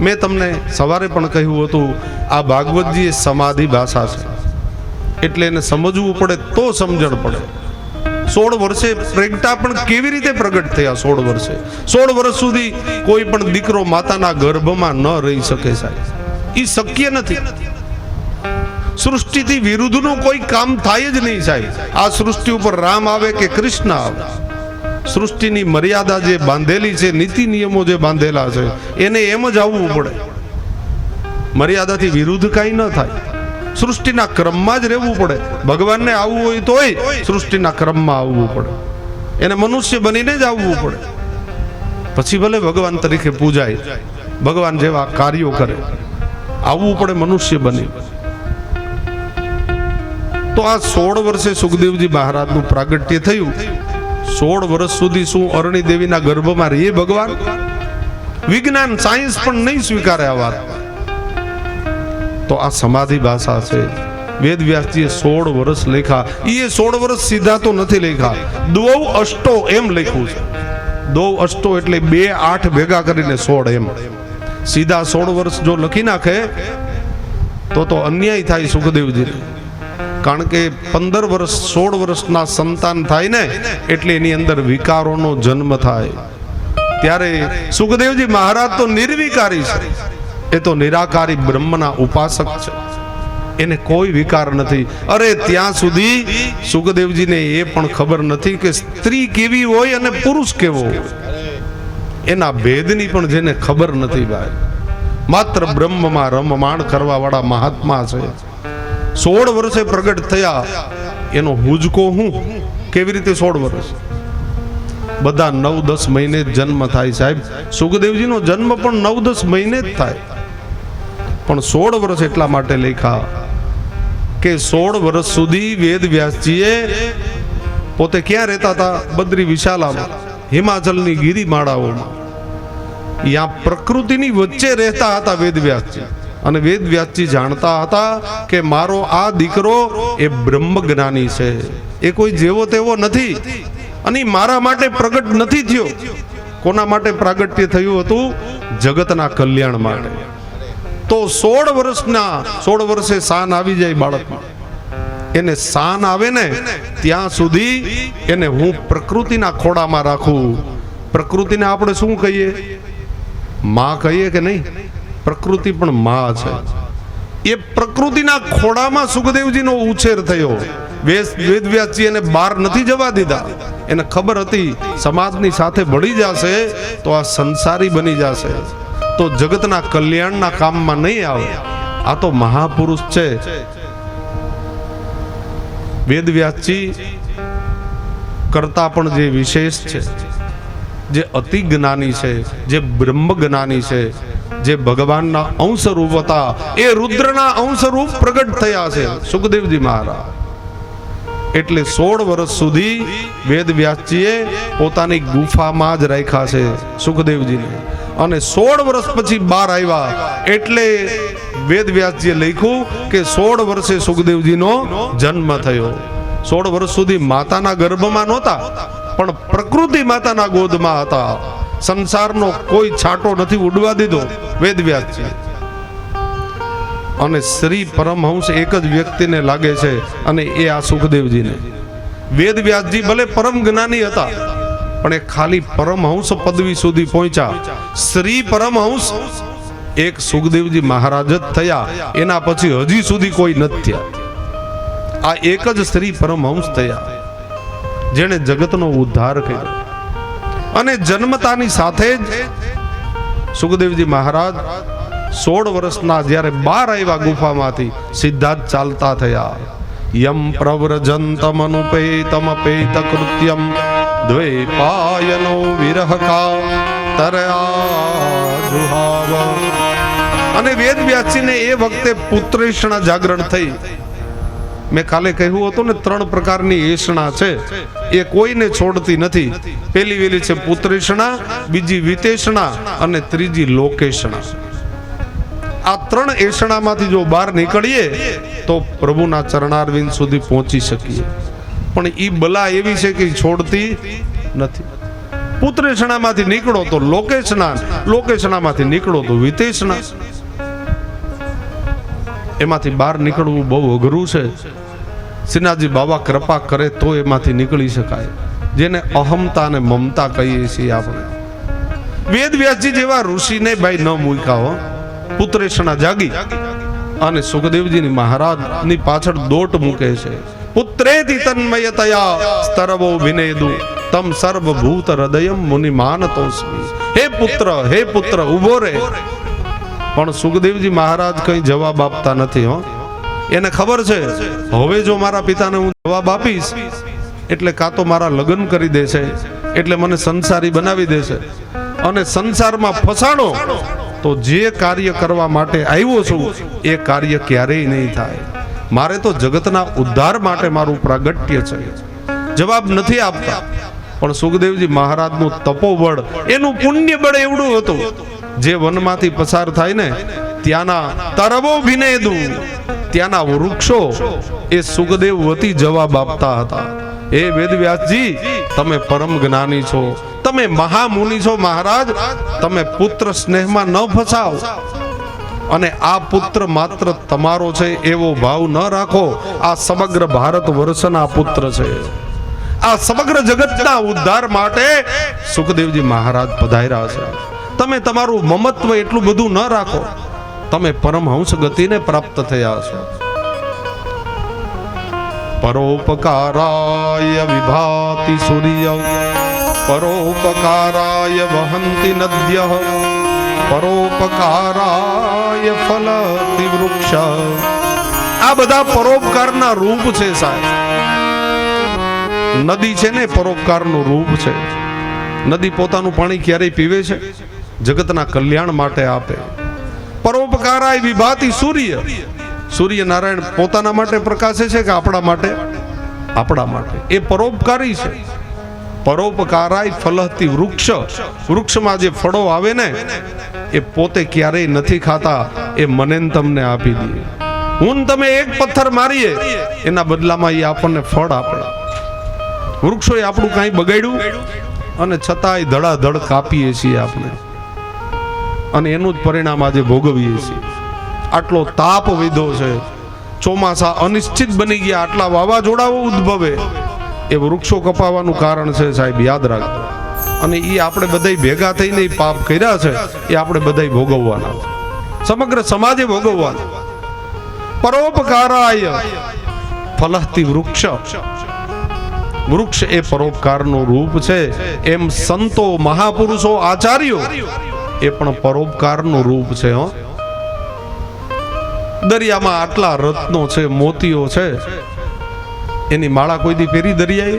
મેં તમને સવારે પણ કહ્યું હતું, આ ભાગવતજી એ સમાધિ ભાષા છે, એટલે એને સમજવું પડે તો સમજણ પડે. 16 વર્ષે પ્રગટા પણ કેવી રીતે પ્રગટ થયા? 16 વર્ષે 16 વર્ષ સુધી કોઈ પણ દીકરો માતાના ગર્ભમાં ન રહી શકે સાહેબ, એ શક્ય નથી. સૃષ્ટિથી વિરુદ્ધનું કોઈ કામ થાય જ નહીં સાહેબ. આ સૃષ્ટિ ઉપર રામ આવે કે કૃષ્ણ આવે, સૃષ્ટિની મર્યાદા જે બાંધેલી છે, નીતિ નિયમો જે બાંધેલા છે, એને એમ જ આવવું પડે. મર્યાદાથી વિરુદ્ધ કાંઈ ન થાય. સૃષ્ટિના ક્રમમાં જ રહેવું પડે. ભગવાનને આવવું હોય તોય સૃષ્ટિના ક્રમમાં આવવું પડે. એને મનુષ્ય બનીને જ આવવું પડે. પછી ભલે ભગવાન તરીકે પૂજાય, ભગવાન જેવા કાર્યો કરે, આવવું પડે મનુષ્ય બની. તો આ 16 વર્ષે સુખદેવજી મહારાજનું પ્રાગટ્ય થયું. 16 વર્ષ સુધી શું અરણી દેવીના ગર્ભમાં રહીએ ભગવાન? વિજ્ઞાન સાયન્સ પણ નહીં સ્વીકારે આ વાત. તો આ સમાધિ ભાષા છે. વેદ વ્યાસજીએ 16 વર્ષ લખ્યા. એ 16 વર્ષ સીધા તો નથી લખ્યા, દ્વૌ અષ્ટો એમ લખ્યું છે. દ્વૌ અષ્ટો એટલે 2 8 ભેગા કરીને 16 એમ. સીધા 16 વર્ષ જો લખી નાખે તો અન્યાય થાય સુખદેવજીને. કારણ કે 15 વર્ષ 16 વર્ષના સંતાન થાય ને એટલે એની અંદર વિકારોનો જન્મ થાય. ત્યારે સુખદેવજી મહારાજ તો નિર્વિકારી છે. એ તો નિરાકારી બ્રહ્મના ઉપાસક છે. એને કોઈ વિકાર નથી. અરે ત્યાં સુધી સુખદેવજીને એ પણ ખબર નથી કે સ્ત્રી કેવી હોય અને પુરુષ કેવો હોય. એના ભેદની પણ જેને ખબર નથી ભાઈ. માત્ર બ્રહ્મમાં રમમાણ કરવા વાળા મહાત્મા છે. 16 વર્ષે પ્રગટ થયા. એનો હુજકો હું કેવી રીતે 16 વર્ષ? બધા 9-10 મહિને જ જન્મ થાય સાહેબ. સુખદેવજીનો જન્મ પણ 9-10 મહિને જ થાય. પણ 16 વર્ષ એટલા માટે લખ્યા કે 16 વર્ષ સુધી વેદ વ્યાસજીએ પોતે ક્યાં રહેતા હતા? બદ્રી વિશાલામાં, હિમાચલની ગિરિમાળાઓમાં. ત્યાં પ્રકૃતિની વચ્ચે રહેતા હતા વેદ વ્યાસજી. અને વેદ વ્યાસજી જાણતા હતા કે મારો આ દીકરો એ બ્રહ્મ જ્ઞાની છે. એ કોઈ જેવો તેવો નથી. અને મારા માટે પ્રગટ નથી થયો. કોના માટે પ્રાગટ્ય થયું હતું? જગતના કલ્યાણ માટે. તો 16 વર્ષે શાન આવી જાય બાળકમાં. એને શાન આવે ને ત્યાં સુધી એને હું પ્રકૃતિના ખોળામાં રાખું. પ્રકૃતિને આપણે શું કહીએ? માં કહીએ કે નહીં? પ્રકૃતિ પણ માં છે. એ પ્રકૃતિના ખોળામાં સુખદેવજીનો ઉછેર થયો. વેદ વ્યાસજી એને બહાર નથી જવા દીધા. એને ખબર હતી સમાજની સાથે ભળી જશે તો આ સંસારી બની જશે, તો જગતના કલ્યાણના કામમાં નહીં આવે. આ તો મહાપુરુષ છે. વેદ વ્યાસજી કરતા પણ જે વિશેષ છે, જે અતિ જ્ઞાની છે, જે બ્રહ્મ જ્ઞાની છે, જે ભગવાનના અંશરૂપ હતા, એ રુદ્રના અંશરૂપ પ્રગટ થયા છે સુખદેવજી મહારાજ. એટલે 16 વર્ષ સુધી વેદ વ્યાસજીએ પોતાની ગુફામાં જ રાખ્યા છે સુખદેવજીને. અને 16 વર્ષ પછી બહાર આવ્યા એટલે વેદ વ્યાસજીએ લખ્યું કે 16 વર્ષે સુખદેવજીનો જન્મ થયો. 16 વર્ષ સુધી માતાના ગર્ભમાં નહોતા, પણ પ્રકૃતિ માતાના ગોદમાં હતા. સંસારનો કોઈ છાંટો નથી ઉડવા દીધો વેદ વ્યાસજી. અને શ્રી પરમહંસ એક જ વ્યક્તિને લાગે છે, અને એ આ સુખદેવજીને. વેદ વ્યાસજી ભલે પરમ જ્ઞાની હતા, પણ એ ખાલી પરમહંસ પદવી સુધી પહોંચ્યા. શ્રી પરમહંસ એક સુખદેવજી મહારાજ જ થયા. એના પછી હજી સુધી કોઈ નથી થયા. આ એક જ શ્રી પરમહંસ થયા જેણે જગતનો ઉદ્ધાર કર્યો. અને જન્મતાની સાથે જ સુખદેવજી મહારાજ 16 વર્ષના જ્યારે બહાર આવ્યા ગુફામાંથી, સીધા જ ચાલતા થયા. યમ પ્રવ્રજંતમનુપેતમ પેત કૃત્યમ દ્વે પાયનો વિરહકા તરયા જુહાવ. અને વેદ વ્યાસજીને એ વખતે પુત્રેષણા જાગરણ થઈ. મેં કાલે કહ્યું હતું ને 3 પ્રકારની એષણા છે, એ કોઈને છોડતી નથી. પેલી વેલી છે પુત્રેષણા, બીજી વિતેષણા અને ત્રીજી લોકેષણા. આ 3 એષણામાંથી જો બહાર નીકળીએ તો પ્રભુના ચરણારવિંદ સુધી પહોંચી શકીએ. પણ ઈ બલા એવી છે કે છોડતી નથી. પુત્રેષણામાંથી નીકળો તો લોકેષણા, લોકેષણામાંથી નીકળો તો વિતેષણા. એમાંથી બહાર નીકળવું બહુ અઘરું છે. શ્રીનાથજી બાબા કૃપા કરે તો એમાંથી નીકળી શકાય, જેને અહમતા અને મમતા કહીએ છીએ આપણે. વેદ વ્યાસજી જેવા ઋષિને ભાઈ ન મૂક્યા હો. પુત્રેષણા જાગી અને સુખદેવજીની મહારાજની પાછળ દોટ મૂકે છે. પુત્રેતિ તન્મયતયા સ્તરવો વિનેદુ તમ સર્વભૂત હૃદયમ મુનિ માનતોસ્મિ. હે પુત્ર ઉભો રે. પણ સુખદેવજી મહારાજ કઈ જવાબ આપતા નથી હો. એને ખબર છે હવે જો મારા પિતાને હું જવાબ આપીશ એટલે કાં તો મારા લગ્ન કરી દેશે, એટલે મને સંસારી બનાવી દેશે, અને સંસારમાં ફસાણો તો જે કાર્ય કરવા માટે આવ્યો છું એ કાર્ય ક્યારેય નહીં થાય. મારે તો જગતના ઉદ્ધાર માટે મારું પ્રાગટ્ય છે. જવાબ નથી આપતા, પણ સુખદેવજી મહારાજનું તપોબળ, એનું પુણ્ય બળ એવડું હતું, જે વનમાંથી પસાર થાય ને ત્યાંના તરવો ભીનેદુ, ત્યાંના વૃક્ષો એ સુખદેવ વતી જવાબ આપતા હતા. એ વેદવ્યાસજી, તમે પરમ જ્ઞાની છો, તમે મહામુનિ છો મહારાજ, તમે પુત્ર સ્નેહમાં ન ફસાઓ, અને આ પુત્ર માત્ર તમારો છે એવો ભાવ ન રાખો. આ સમગ્ર ભારત વર્ષના પુત્ર છે. આ સમગ્ર જગતના ઉદ્ધાર માટે સુખદેવજી મહારાજ પધાર્યા છે. તમે તમારું મમત્વ એટલું બધું ન રાખો, તમે પરમહંસ ગતિને પ્રાપ્ત થયા છો. પરોપકારાય વિભાતિ સૂર્ય, પરોપકારાય વહંતિ નદ્યઃ, પરોપકારાય ફલતિ વૃક્ષ. આ બધા પરોપકારના રૂપ છે સાહેબ. નદી છે ને પરોપકારનું રૂપ છે. નદી પોતાનું પાણી ક્યારેય પીવે છે? જગતના કલ્યાણ માટે આપે. પરોપકારાય વિભાતિ સૂર્ય, સૂર્ય નારાયણ પોતાના માટે પ્રકાશે છે કે આપણા માટે? આપણા માટે. એ પરોપકારી છે. પરોપકારાય ફલતી વૃક્ષ, વૃક્ષમાં જે ફળો આવે ને એ પોતે ક્યારેય નથી ખાતા, એ મને તમને આપી દે. હું તમે એક પથ્થર મારીએ એના બદલામાં એ આપણને ફળ આપે. વૃક્ષોએ આપણું કાંઈ બગાડ્યું અને છતાંય ધડાધડ કાપીએ છીએ આપણે, અને એનું જ પરિણામ આજે ભોગવીએ છીએ. આટલો તાપ વિધો છે, ચોમાસા અનિશ્ચિત બની ગયા, આટલા વાવાઝોડાઓ ઉદ્ભવે, એ વૃક્ષો કપાવાનું કારણ છે સાહેબ, યાદ રાખજો. અને એ આપણે બધા ભેગા થઈને પાપ કર્યા છે, એ આપણે બધા ભોગવવાના છે, સમગ્ર સમાજે ભોગવવાના. પરોપકારાય ફલતી વૃક્ષ, વૃક્ષ એ પરોપકારનું રૂપ છે. એમ સંતો, મહાપુરુષો, આચાર્યો એ પણ પરોપકારનું રૂપ છે. દરિયામાં આટલા રત્નો છે, મોતીઓ છે, એની માળા કોઈ દી ફેરી દરિયાએ?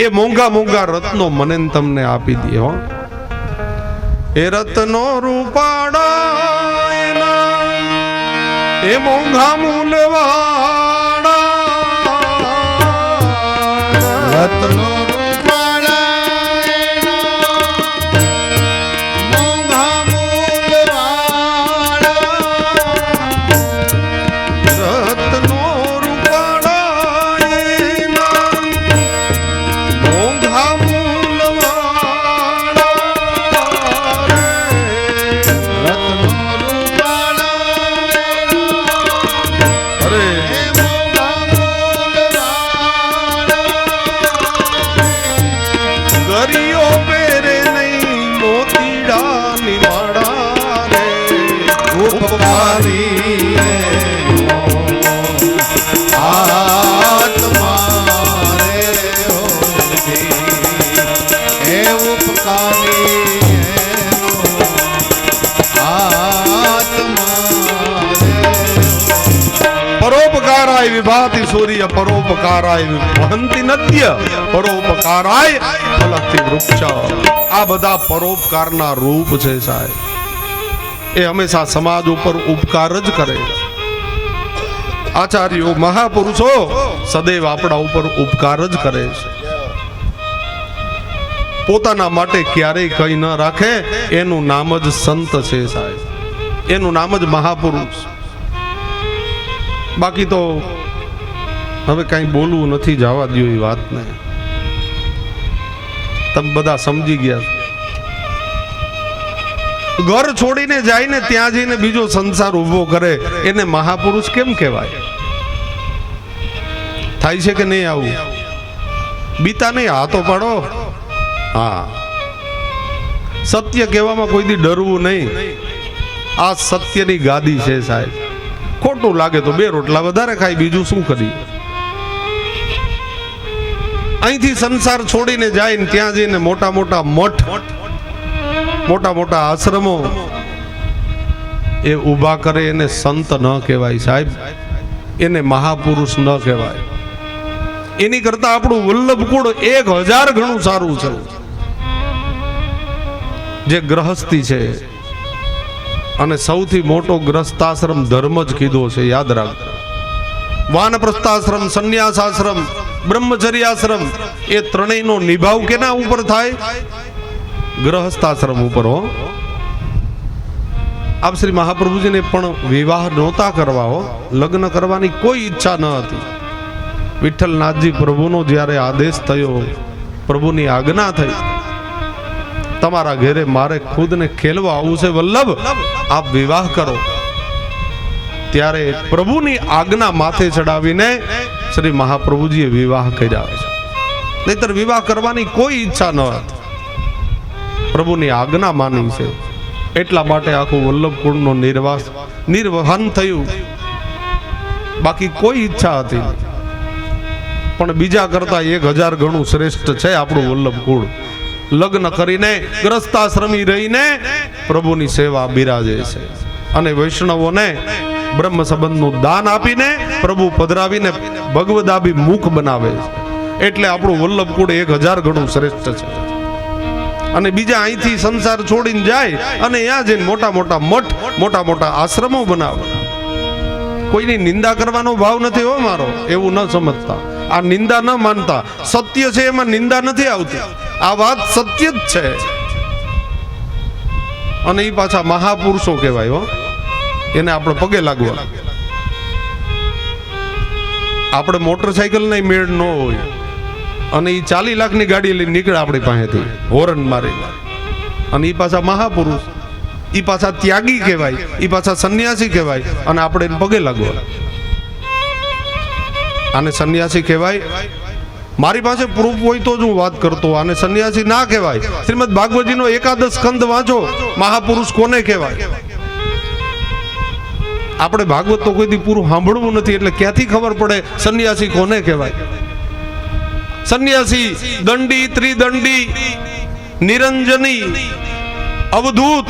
એ મોંઘા મોંઘા રત્નો મને તમને આપી દે. એ રત્નો રૂપાડા, એ મોંઘા મૂલવાડા, રત્નો પરોપકારાય વિભાતિ સૂર્ય, પરોપકારાય વહંતિ નદ્ય, પરોપકારાય ફલતી વૃક્ષ. આ બધા પરોપકારના રૂપ છે સાહેબ. એ હંમેશા સમાજ ઉપર ઉપકાર જ કરે. આચાર્યો, મહાપુરુષો સદૈવ આપણા ઉપર ઉપકાર જ કરે છે. પોતાના માટે ક્યારેય કઈ ન રાખે, એનું નામ જ સંત છે સાહેબ, એનું નામ જ મહાપુરુષ. બાકી તો હવે કઈ બોલવું નથી, જવા દો એ વાતને. તમે બધા સમજી ગયા. ઘર છોડીને જાય ને ત્યાં જઈને બીજો સંસાર ઉભો કરે, એને મહાપુરુષ કેમ કહેવાય? થાય છે કે નહીં આવું? બીતા નહીં, હાથો પાડો. હા, સત્ય કહેવામાં કોઈ દી ડરવું નહીં. આ સત્યની ગાદી છે સાહેબ. ખોટું લાગે તો બે રોટલા વધારે ખાય, બીજું શું કરી? અહીંથી સંસાર છોડીને જાય ને ત્યાં જઈને મોટા મોટા મઠ, મોટા મોટા આશ્રમો એ ઊભા કરે, એને સંત ન કહેવાય સાહેબ. એને મહાપુરુષ ન કહેવાય. એની કરતા આપણું વલ્લભકુળ 1000 ગણું સારું છે. જે ગ્રહસ્થી છે અને સૌથી મોટો ગ્રસ્તાશ્રમ ધર્મ જ કીધો છે, યાદ રાખ. વાનપ્રસ્થાશ્રમ, સંન્યાસાશ્રમ, બ્રહ્મચર્યાશ્રમ એ ત્રણેયનો નિભાવ કેના ઉપર થાય? ગ્રહસ્થાશ્રમ ઉપર. હો, આપ શ્રી મહાપ્રભુજીને પણ વિવાહ નહોતા કરવા, હો, લગ્ન કરવાની કોઈ ઈચ્છા ન હતી. વિઠ્ઠલનાથજી પ્રભુનો જ્યારે આદેશ થયો, પ્રભુની આજ્ઞા થઈ, તમારા ઘેરે મારે ખુદને ખેલવા આવું છે વલ્લભ, આપ વિવાહ કરો. ત્યારે પ્રભુની આજ્ઞા માથે ચડાવીને શ્રી મહાપ્રભુજીએ વિવાહ કર્યા છે. નહીતર વિવાહ કરવાની કોઈ ઈચ્છા ન હતી. પ્રભુની આજ્ઞા માની છે એટલા માટે આખું વલ્લભકુળનો નિર્વહન થયું. બાકી કોઈ ઈચ્છા હતી નહીં. પણ બીજા કરતા 1000 ગણું શ્રેષ્ઠ છે આપણું વલ્લભકુળ. લગ્ન કરીને ગ્રસ્તાશ્રમી રહીને પ્રભુની સેવા બિરાજે છે. અને વૈષ્ણવોને બ્રહ્મ સંબંધનું દાન આપીને પ્રભુ પધરાવીને ભગવદાભી મુખ બનાવે છે. એટલે આપણું વલ્લભકુળ 1000 ગણું શ્રેષ્ઠ છે. અને બીજા અહીંથી સંસાર છોડીને જાય અને ત્યાં જઈને મોટા મોટા મઠ, મોટા મોટા આશ્રમો બનાવે. કોઈની નિંદા કરવાનો ભાવ નથી હો મારો, એવું ન સમજતા. આ નિંદા ન માનતા. સત્ય છે એમાં નિંદા નથી આવતી. આ વાત સત્ય જ છે. અને એ પાછા મહાપુરુષો કહેવાય. હો, એને આપણે પગે લાગવા. આપણે મોટરસાયકલ નહીં મેળ ન હોય અને એ 40 લાખની ગાડી લઈને નીકળે આપણી પાસેથી હોરન મારી. અને એ પાછા મહાપુરુષ, એ પાછા ત્યાગી કહેવાય, એ પાછા સંન્યાસી કહેવાય. અને આપણે એને પગે લાગવા. આને સંન્યાસી કહેવાય? મારી પાસે પ્રૂફ હોય તો જ હું વાત કરતો. આને સંન્યાસી ના કહેવાય. શ્રીમદ ભાગવતજીનો 11 સ્કંદ વાંચો, મહાપુરુષ કોને કહેવાય. આપણે ભાગવત તો કોઈ દી પૂરું સાંભળવું નથી, એટલે ક્યાંથી ખબર પડે સંન્યાસી કોને કહેવાય. સંન્યાસી દંડી, ત્રિદંડી, નિરંજની, અવધૂત,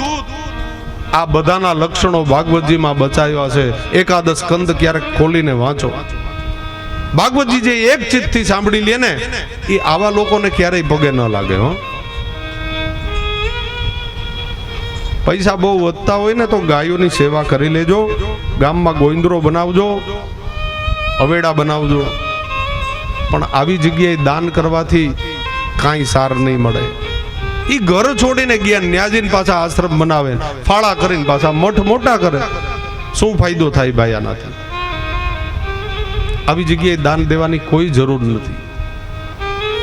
આ બધાના લક્ષણો ભાગવતજીમાં બચાવ્યા છે. 11 સ્કંદ ક્યારેક ખોલીને વાંચો. ભાગવતજી જે એક ચિત્તથી સાંભળી લે ને, એ આવા લોકોને ક્યારેય પગે ન લાગે. હો, પૈસા બહુ વધતા હોય ને તો ગાયોની સેવા કરી લેજો. ગામમાં ગોવિંદરો બનાવજો, અવેડા બનાવજો. પણ આવી જગ્યાએ દાન કરવાથી કાંઈ સાર નહીં મળે. એ ઘર છોડીને ગયા, ન્યાજીને પાછા આશ્રમ બનાવે, ફાળા કરીને પાછા મઠ મોટા કરે. શું ફાયદો થાય ભાઈ આનાથી? આવી જગ્યાએ દાન દેવાની કોઈ જરૂર નથી.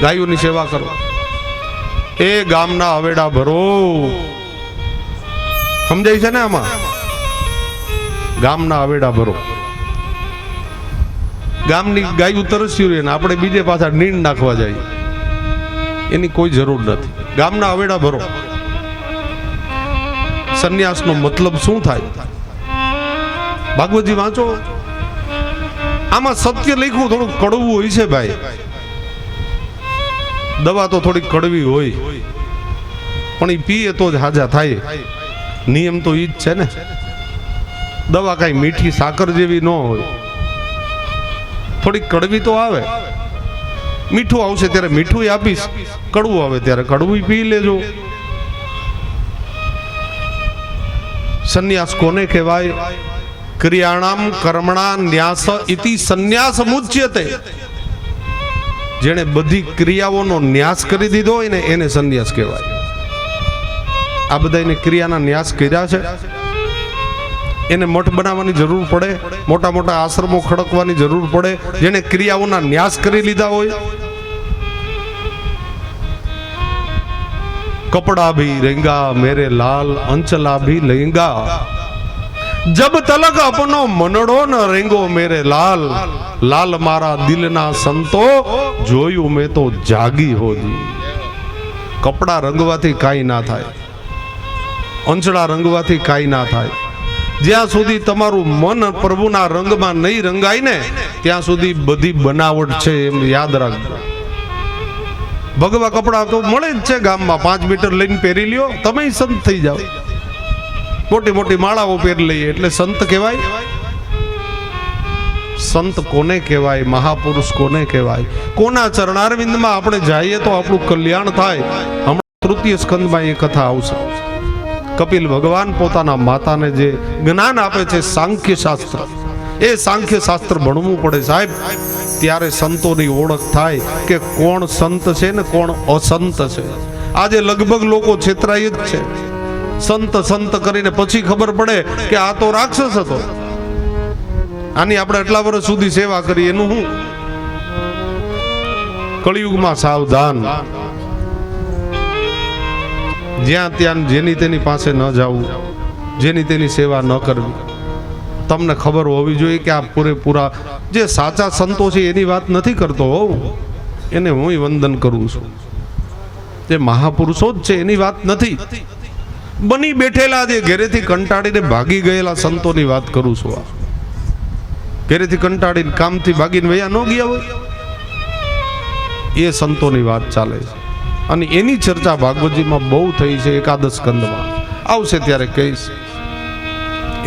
ગાયોની સેવા કરો. એ ગામના અવેડા ભરો. સમજાય છે ને આમાં? ગામના અવેડા ભરો. ગામની ગાયું તરસ્યું રહે ને આપણે બીજે પાછા નીણ નાખવા જાય, એની કોઈ જરૂર નથી. ગામના અવેડા ભરો. સંન્યાસનો મતલબ શું થાય? ભાગવતજી વાંચો. આમાં સત્ય લખ્યું થોડું કડવું હોય છે ભાઈ. દવા તો થોડી કડવી હોય, પણ એ પીએ તો જ હાજા થાય. નિયમ તો ઈ જ છે ને. દવા કાંઈ મીઠી સાકર જેવી ન હોય. થોડી કડવી તો આવે. મીઠું આવશે ત્યારે મીઠું આપીશ, કડવું આવે ત્યારે કડવું પી લેજો. સંન્યાસ કોને કહેવાય? ક્રિયાણામ કર્મણા ન્યાસ ઇતિ સંન્યાસ મુચ્યતે. જેણે બધી ક્રિયાઓનો ન્યાસ કરી દીધો હોય ને એને સંન્યાસ કહેવાય. આ બધાને ક્રિયાના ન્યાસ કર્યા છે. એને મઠ બનાવવાની જરૂર પડે, મોટા મોટા આશ્રમો ખડકવાની જરૂર પડે. જેને ક્રિયાઓના ન્યાસ કરી લીધા હોય. કપડા ભી રેંગા મેરે લાલ, અંચલા ભી લેંગા, જબ તલક અપનો મનડો ન રેંગો મેરે લાલ, લાલ મારા દિલના સંતો જોયું મેં તો જાગી હોજી. કપડા રંગવાથી કાંઈ ના થાય, અંચળા રંગવાથી કાંઈ ના થાય. જ્યાં સુધી તમારું મન પ્રભુના રંગમાં નહીં રંગાય ને ત્યાં સુધી બધી બનાવટ છે, એમ યાદ રાખજો. ભગવા કપડા તો મળે જ છે ગામમાં. 5 મીટર લઈને પહેરી લ્યો, તમે સંત થઈ જાઓ. મોટી મોટી માળાઓ પહેરી લઈએ એટલે સંત કહેવાય. સંત કોને કહેવાય, મહાપુરુષ કોને કહેવાય, કોના ચરણારવિંદમાં આપણે જઈએ તો આપણું કલ્યાણ થાય. હમણાં તૃતીય સ્કંદમાં એ કથા આવશે. કપિલ ભગવાન પોતાના માતાને જે જ્ઞાન આપે છે સાંખ્ય શાસ્ત્ર, એ સાંખ્ય શાસ્ત્ર ભણવું પડે સાહેબ. ત્યારે સંતોની ઓળખ થાય કે કોણ સંત છે ને કોણ અસંત છે. આજે લગભગ લોકો છેતરાય જ છે. સંત સંત કરીને પછી ખબર પડે કે આ તો રાક્ષસ હતો. આની આપણે એટલા વર્ષ સુધી સેવા કરી, એનું શું? કળિયુગમાં સાવધાન. જ્યાં ત્યાં જેની તેની પાસે ન જવું, જેની તેની સેવા ન કરવી. તમને ખબર હોવી જોઈએ કે આ પૂરેપૂરા જે સાચા સંતો છે એની વાત નથી કરતો હોઉં, એને હું વંદન કરું છું. જે મહાપુરુષો જ છે એની વાત નથી. બની બેઠેલા જે ઘેરેથી કંટાળીને ભાગી ગયેલા સંતોની વાત કરું છું. આ ઘેરેથી કંટાળીને કામથી ભાગીને વયા ન ગયા હોય એ સંતોની વાત ચાલે છે. અને એની ચર્ચા ભાગવતજીમાં બહુ થઈ છે. એકાદશ સ્કંદમાં આવશે ત્યારે કહીશ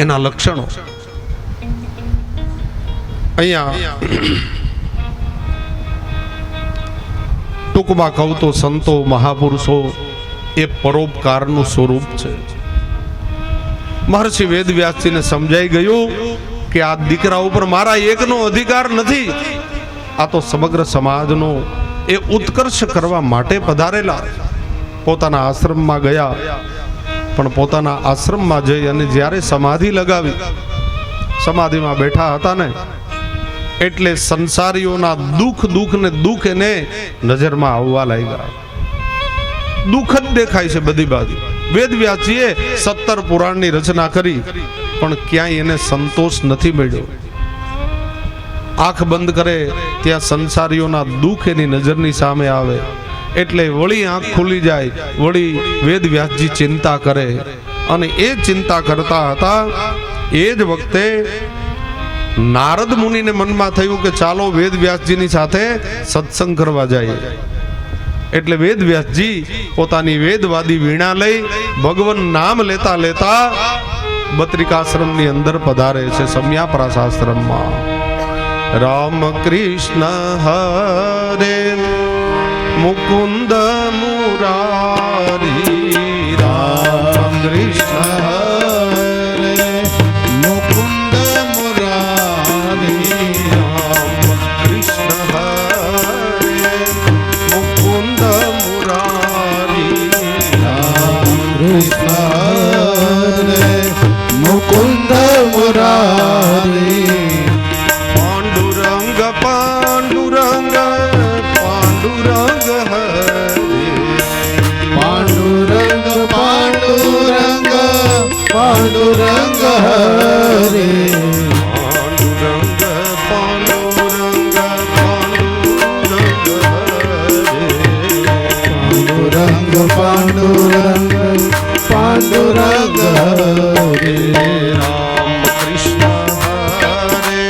એના લક્ષણો. અહીંયા ટૂંકમાં કહું તો સંતો મહાપુરુષો એ પરોપકારનું સ્વરૂપ છે. મહર્ષિ વેદવ્યાસજીને સમજાઈ ગયું કે આ દીકરા ઉપર મારા એકનો અધિકાર નથી, આ તો સમગ્ર સમાજનો એ ઉત્કર્ષ કરવા માટે પધારેલા. પોતાના આશ્રમમાં ગયા, પણ પોતાના આશ્રમમાં જઈ અને જ્યારે સમાધિ લગાવી, સમાધિમાં બેઠા હતા ને એટલે સંસારીઓના દુઃખ ને દુઃખ એને નજરમાં આવવા લાગ્યા. દુઃખ જ દેખાય છે બધી બાજુ. વેદવ્યાસજીએ 17 પુરાણની રચના કરી, પણ ક્યાંય એને સંતોષ નથી મળ્યો. આંખ બંધ કરે ત્યાં સંસારીઓના દુઃખ એની નજરની સામે આવે એટલે વળી આંખ ખુલી જાય, વળી વેદવ્યાસજી ચિંતા કરે. અને એ ચિંતા કરતા હતા એ જ વખતે નારદ મુનિને મનમાં થયું કે ચાલો વેદવ્યાસજીની સાથે સત્સંગ કરવા જાય. એટલે વેદવ્યાસજી પોતાની વેદવાદી વીણા લઈ ભગવાન નામ લેતા લેતા બદ્રિકાશ્રમની અંદર પધારે છે. સમયાપ્રાસાશ્રમમાં રામ કૃષ્ણ હરે મુકુંદ મુરારી, રામ કૃષ્ણ હરે મુકુંદ મુરારી, રામ કૃષ્ણ હરે મુકુંદ મુરારી, રામ કૃષ્ણ હરે મુકુંદ મુરારી, પાંડુરંગ પાંડુરંગ પાંડુરંગ હરે, પાંડુરંગ પાંડુરંગ પાંડુરંગ હરે, પાંડુરંગ પાંડુરંગ પાંડુરંગ હરે, પાંડુરંગ પાંડુરંગ હરે, રામ કૃષ્ણ હરે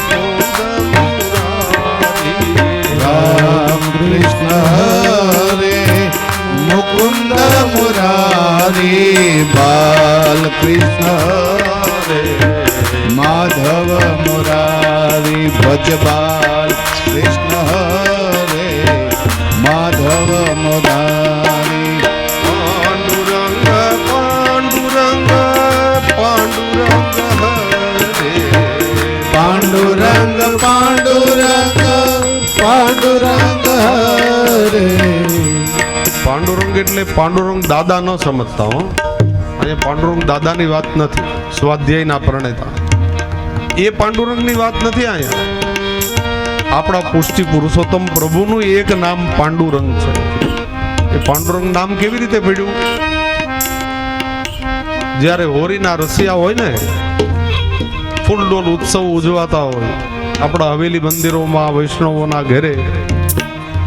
મુકુંદ મુરારી, રામ કૃષ્ણ હરે મુકુંદ મુરારી, બાલ કૃષ્ણ હરે માધવ મુરારી, ભજ બાલ કૃષ્ણ હરે માધવ મુરારી, પાંડુરંગ પાંડુરંગ પાંડુરંગ હરે, પાંડુરંગ પાંડુરંગ પાંડુરંગ હરે. પાંડુરંગ એટલે પાંડુરંગ દાદા ન સમજતા હો. અહીંયા પાંડુરંગ દાદાની વાત નથી, સ્વાધ્યાયના પ્રણેતા. એ પાંડુરંગની વાત નથી. અહીંયા આપણા પુષ્ટિ પુરુષોત્તમ પ્રભુનું એક નામ પાંડુરંગ છે. એ પાંડુરંગ નામ કેવી રીતે પડ્યું? જ્યારે હોળીના રસિયા હોય ને, ફૂલડોલ ઉત્સવ ઉજવાતા હોય આપણા હવેલી મંદિરોમાં, વૈષ્ણવોના ઘરે,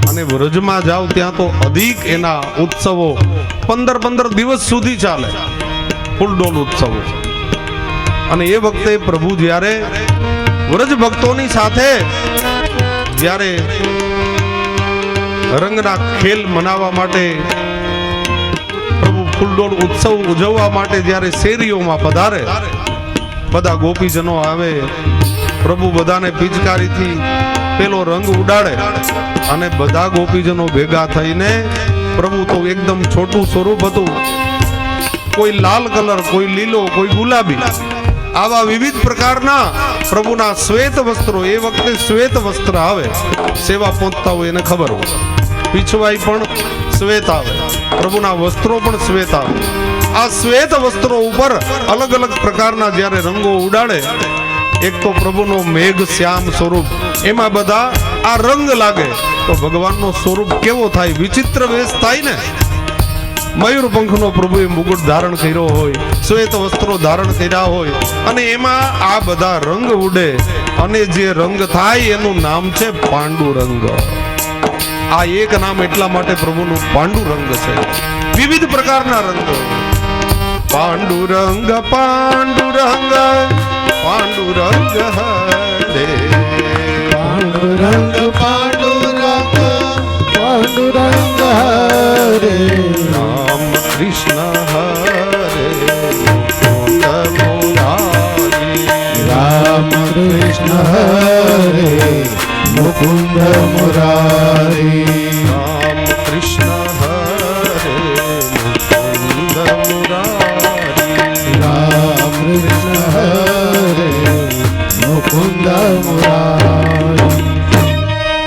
અને વ્રજમાં જાઓ ત્યાં તો અધિક એના ઉત્સવો 15 દિવસ સુધી ચાલે, ફૂલડોલ ઉત્સવો. અને એ વખતે પ્રભુ જ્યારે વ્રજ ભક્તોની સાથે જ્યારે રંગના ખેલ મનાવવા માટે, પ્રભુ ફૂલડોલ ઉત્સવ ઉજવવા માટે જ્યારે શેરીઓમાં પધારે, બધા ગોપીજનો આવે, પ્રભુ બધાને પિચકારીથી પેલો રંગ ઉડાડે અને બધા ગોપીજનો ભેગા થઈને, પ્રભુ તો એકદમ છોટું સ્વરૂપ હતું, કોઈ લાલ કલર, કોઈ લીલો, કોઈ ગુલાબી, આવા વિવિધ પ્રકારના પ્રભુના શ્વેત વસ્ત્રો. એ વખતે શ્વેત વસ્ત્ર આવે, સેવા પહોંચતા હોય એને ખબર હોય, પીછવાઈ પણ શ્વેત આવે, પ્રભુના વસ્ત્રો પણ શ્વેત આવે. આ શ્વેત વસ્ત્રો ઉપર અલગ અલગ પ્રકારના જ્યારે રંગો ઉડાડે, એક તો પ્રભુનો મેઘ શ્યામ સ્વરૂપ, એમાં બધા આ રંગ લાગે તો ભગવાનનો સ્વરૂપ કેવો થાય, વિચિત્ર વેશ થાય ને. મયુર પંખનો પ્રભુએ મુગુટ ધારણ કર્યો હોય, શ્વેત વસ્ત્રો ધારણ કર્યા હોય, અને એમાં આ બધા રંગ ઉડે, અને જે રંગ થાય એનું નામ છે પાંડુરંગ. આ એક નામ એટલા માટે પ્રભુનું પાંડુરંગ છે. વિવિધ પ્રકારના રંગો. પાંડુરંગ પાંડુરંગ પાંડુરંગ હરે, પાંડુરંગ પાંડુરંગ પાંડુરંગ હરે, રામ કૃષ્ણ હરે મુકુંદ મુરારી, રામ કૃષ્ણ હરે મુકુંદ મુરારી, રામ કૃષ્ણ હરે મુકુંદ મુરારી, રામ કૃષ્ણ હરે મુકુંદ મુરારી.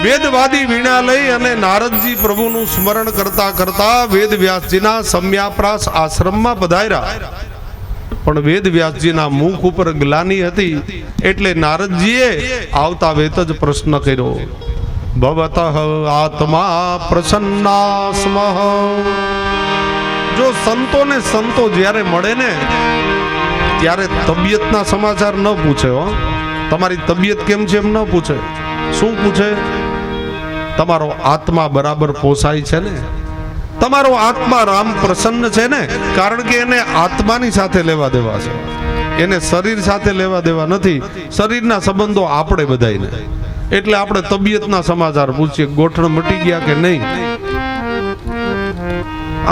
વેદવાદી વીણા લઈ અને નારદજી પ્રભુનું સ્મરણ કરતા કરતા વેદવ્યાસજીના સમ્યાપ્રાસ આશ્રમમાં પધાર્યા. પણ વેદવ્યાસજીના મુખ ઉપર ગ્લાની હતી, એટલે નારદજીએ આવતા વેત જ પ્રશ્ન કર્યો, ભવતઃ આત્મા પ્રસન્ના સ્મઃ. જો સંતોને સંતો જ્યારે મળે ને ત્યારે તબિયતના સમાચાર ન પૂછે. હો, તમારી તબિયત કેમ છે એમ ન પૂછે. શું પૂછે? તમારો આત્મા બરાબર પોસાય છે ને, તમારો આત્મા રામ પ્રસન્ન છે ને. કારણ કે એને આત્માની સાથે લેવા દેવા છે, એને શરીર સાથે લેવા દેવા નથી. શરીરના સંબંધો આપણે બધાઈને, એટલે આપણે તબિયતના સમાચાર પૂછીએ, ગોઠણ મટી ગયા કે નહીં.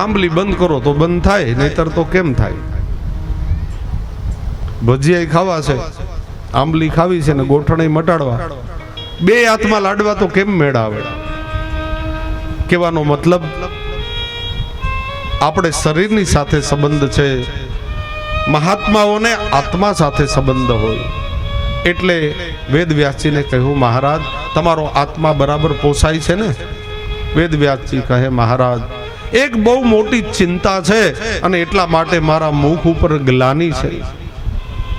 આંબલી બંધ કરો તો બંધ થાય, નહીતર તો કેમ થાય. ભજીયા ખાવા છે, આંબલી ખાવી છે ને ગોઠણ મટાડવા, બે હાથમાં લાડવા તો કેમ મેળ આવે. કહેવાનો મતલબ આપણે શરીરની સાથે સંબંધ છે, મહાત્માઓને આત્મા સાથે સંબંધ હોય. એટલે વેદવ્યાસજીને કહ્યું, મહારાજ તમારો આત્મા બરાબર પોસાય છે ને. વેદવ્યાસજી કહે, મહારાજ એક બહુ મોટી ચિંતા છે અને એટલા માટે મારા મુખ ઉપર ગ્લાની છે.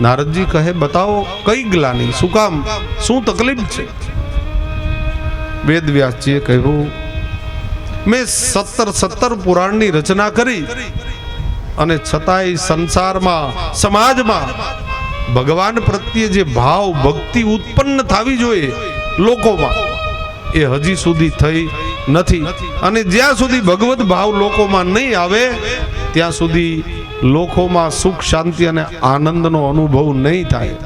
નારદજી કહે, બતાવો કઈ ગ્લાની, શું કામ, શું તકલીફ છે. વેદવ્યાસજીએ કહ્યું, મેં 17 પુરાણની રચના કરી અને છતાંય સંસારમાં, સમાજમાં ભગવાન પ્રત્યે જે ભાવ ભક્તિ ઉત્પન્ન થવી જોઈએ લોકોમાં, એ હજી સુધી થઈ નથી. અને જ્યાં સુધી ભગવત ભાવ લોકોમાં નહીં આવે ત્યાં સુધી લોકોમાં સુખ શાંતિ અને આનંદનો અનુભવ નહીં થાય.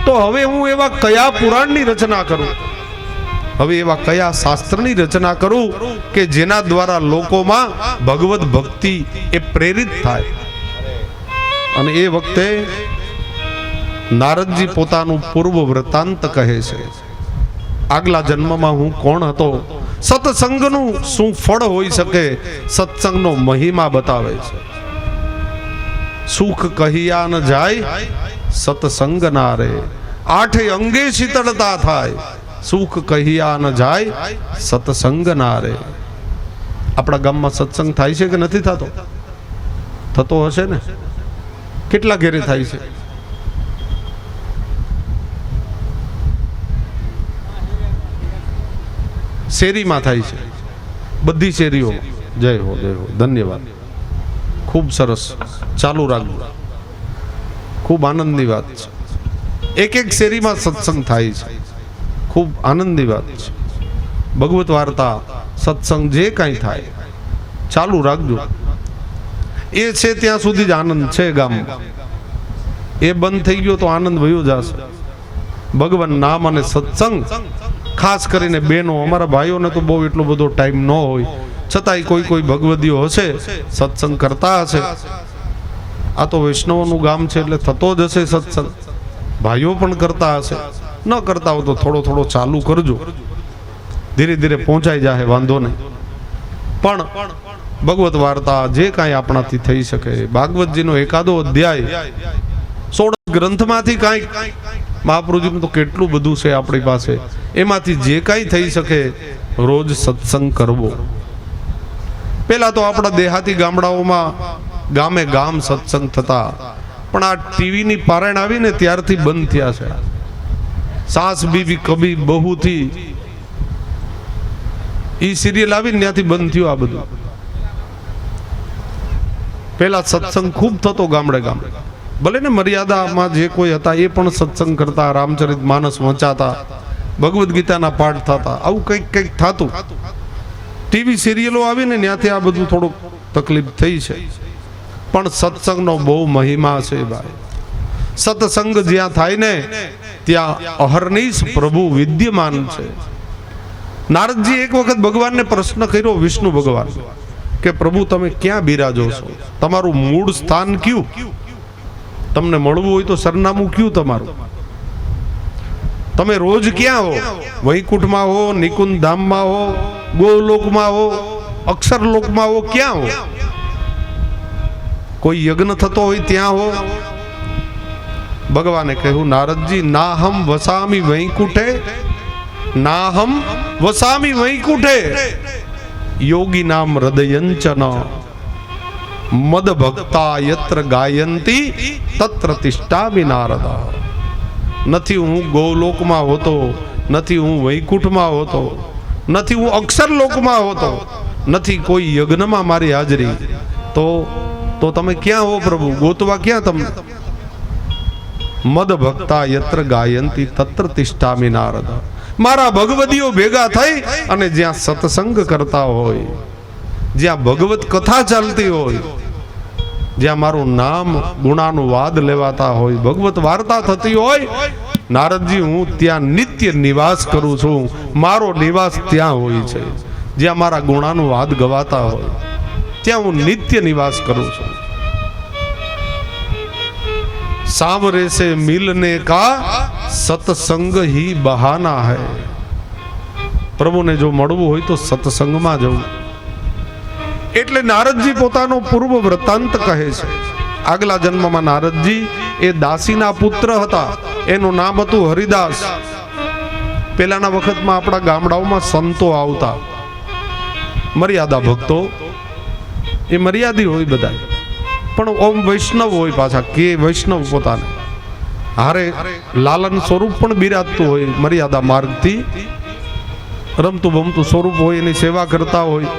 તો હવે હું એવા કયા પુરાણની રચના કરું, હવે એવા કયા શાસ્ત્રની રચના કરું કે જેના દ્વારા લોકોમાં ભગવત ભક્તિ એ પ્રેરિત થાય. અને એ વખતે નારદજી પોતાનું પૂર્વ વૃત્તાંત કહે છે. આગલા જન્મમાં હું કોણ હતો, સત્સંગનું શું ફળ હોઈ શકે, સત્સંગનો મહિમા બતાવે છે. સુખ કહિયા ન જાય સત્સંગ ના રે, આઠે અંગે શીતળતા થાય, સુખ કહિયા ન જાય સત્સંગ ના રે. આપણા ગામમાં સત્સંગ થાય છે કે નથી થતો? થતો હશે ને. કેટલા ઘેરે થાય છે? શેરીમાં થાય છે, બધી શેરીઓ. જય હો, જય હો, ધન્યવાદ. ખૂબ સરસ, ચાલુ રાખજો. ખૂબ આનંદની વાત છે. એક એક શેરીમાં સત્સંગ થાય છે, ખૂબ આનંદની વાત છે. ભગવત વાર્તા, સત્સંગ જે કાંઈ થાય ચાલુ રાખજો. એ છે ત્યાં સુધી જ આનંદ છે ગામમાં. એ બંધ થઈ ગયો તો આનંદ વયો જશે. ભગવાન નામ અને સત્સંગ, ખાસ કરીને બહેનો, અમારા ભાઈઓને તો બહુ એટલો બધો ટાઈમ ન હોય, છતાંય કોઈ ભગવદીઓ હશે, સત્સંગ કરતા હશે. આ તો વૈષ્ણવોનું ગામ છે એટલે થતો જ હશે સત્સંગ. ભાઈઓ પણ કરતા હશે, ન કરતા હો તો થોડો થોડો ચાલુ કરજો, ધીરે ધીરે પહોંચાઈ જાય, વાંધો નહીં. પણ ભગવત વાર્તા જે કાંઈ આપણાથી થઈ શકે, ભાગવતજીનો એકાદો અધ્યાય 16 ગ્રંથમાંથી કાંઈક, મહાપ્રભુજીનું તો કેટલું બધું છે આપણી પાસે, એમાંથી જે કાંઈ થઈ શકે રોજ સત્સંગ કરવો. પહેલા તો આપણા દેહાતી ગામડાઓમાં ગામે ગામ સત્સંગ થતા, પણ આ ટીવીની પારાયણ આવીને ત્યારથી બંધ થયા છે. સાસ બીવી કભી બહુથી ઈ સિરિયલ આવીને ત્યાંથી બંધ થયું આ બધું. પહેલા સત્સંગ ખૂબ થતો ગામડે ગામડે, ભલે ને મર્યાદામાં જે કોઈ હતા એ પણ સત્સંગ કરતા, રામચરિત માનસ વંચાતા, ભગવદ્ ગીતાના પાઠ થતા, આવું કંઈક કંઈક થતું. ટીવી સિરિયલો આવીને ત્યાંથી આ બધું થોડુંક તકલીફ થઈ છે. પણ સત્સંગનો બહુ મહિમા છે ભાઈ. સત્સંગ જ્યાં થાય ને ત્યાં અહર્નિશ પ્રભુ વિદ્યમાન છે. નારદજી એક વખત ભગવાનને પ્રશ્ન કર્યો, વિષ્ણુ ભગવાન, કે પ્રભુ તમે ક્યાં બિરાજો છો, તમારું મૂળ સ્થાન કયું, તમને મળવું હોય તો સરનામું કયું તમારું, તમે રોજ ક્યાં હો, વૈકુંઠમાં હો, નિકુંજ ધામમાં હો, ગોલોકમાં હો, અક્ષરલોકમાં હો, ક્યાં હો, કોઈ યજ્ઞ થતો હોય ત્યાં હો. ભગવાને કહ્યું, નારદજી નાહમ વસામી વૈકુંઠે, નાહમ વસામી વૈકુંઠે યોગી નામ હૃદયંચન મદ ભક્તા યત્ર ગાયંતી તત્ર તિષ્ઠામિ નારદ. નથી હું ગોલોકમાં હોતો, નથી હું વૈકુંઠમાં હોતો, નથી હું અક્ષરલોકમાં હોતો, નથી કોઈ યજ્ઞમાં મારી હાજરી, તો તમે ક્યાં હો પ્રભુ, ગોતવા ક્યાં તમને? મદ ભક્તા યત્ર ગાયંતી તત્ર તિષ્ઠામિ નારદ. મારા ભગવદીઓ ભેગા થઈ અને જ્યાં સત્સંગ કરતા હોય, જ્યાં ભગવત કથા ચાલતી હોય, જ્યાં મારું નામ ગુણાનુવાદ લેવાતા હોય, ભગવત વાર્તા થતી હોય, નારદજી હું ત્યાં નિત્ય નિવાસ કરું છું. મારો નિવાસ ત્યાં હોય છે. જ્યાં મારા ગુણાનુવાદ ગવાતા હોય ત્યાં હું નિત્ય નિવાસ કરું છું. सांवरे से मिलने का सत्संग ही बहाना है. પ્રભુને જો મળવું હોય તો સત્સંગમાં જવું. એટલે નારદજી પોતાનો પૂર્વ વૃત્તાંત કહે છે. આગલા જન્મમાં નારદજી એ દાસીના પુત્ર હતા, એનું નામ હતું હરિદાસ. પહેલાના વખતમાં આપણા ગામડાઓમાં સંતો આવતા, મર્યાદા ભક્તો, એ મર્યાદી હોય બધા, પણ ઓમ વૈષ્ણવ હોય પાછા, કે વૈષ્ણવ પોતાને હારે લાલન સ્વરૂપ પણ બિરાજતું હોય, મર્યાદા માર્ગથી રમતું બમતું સ્વરૂપ હોય, એની સેવા કરતા હોય.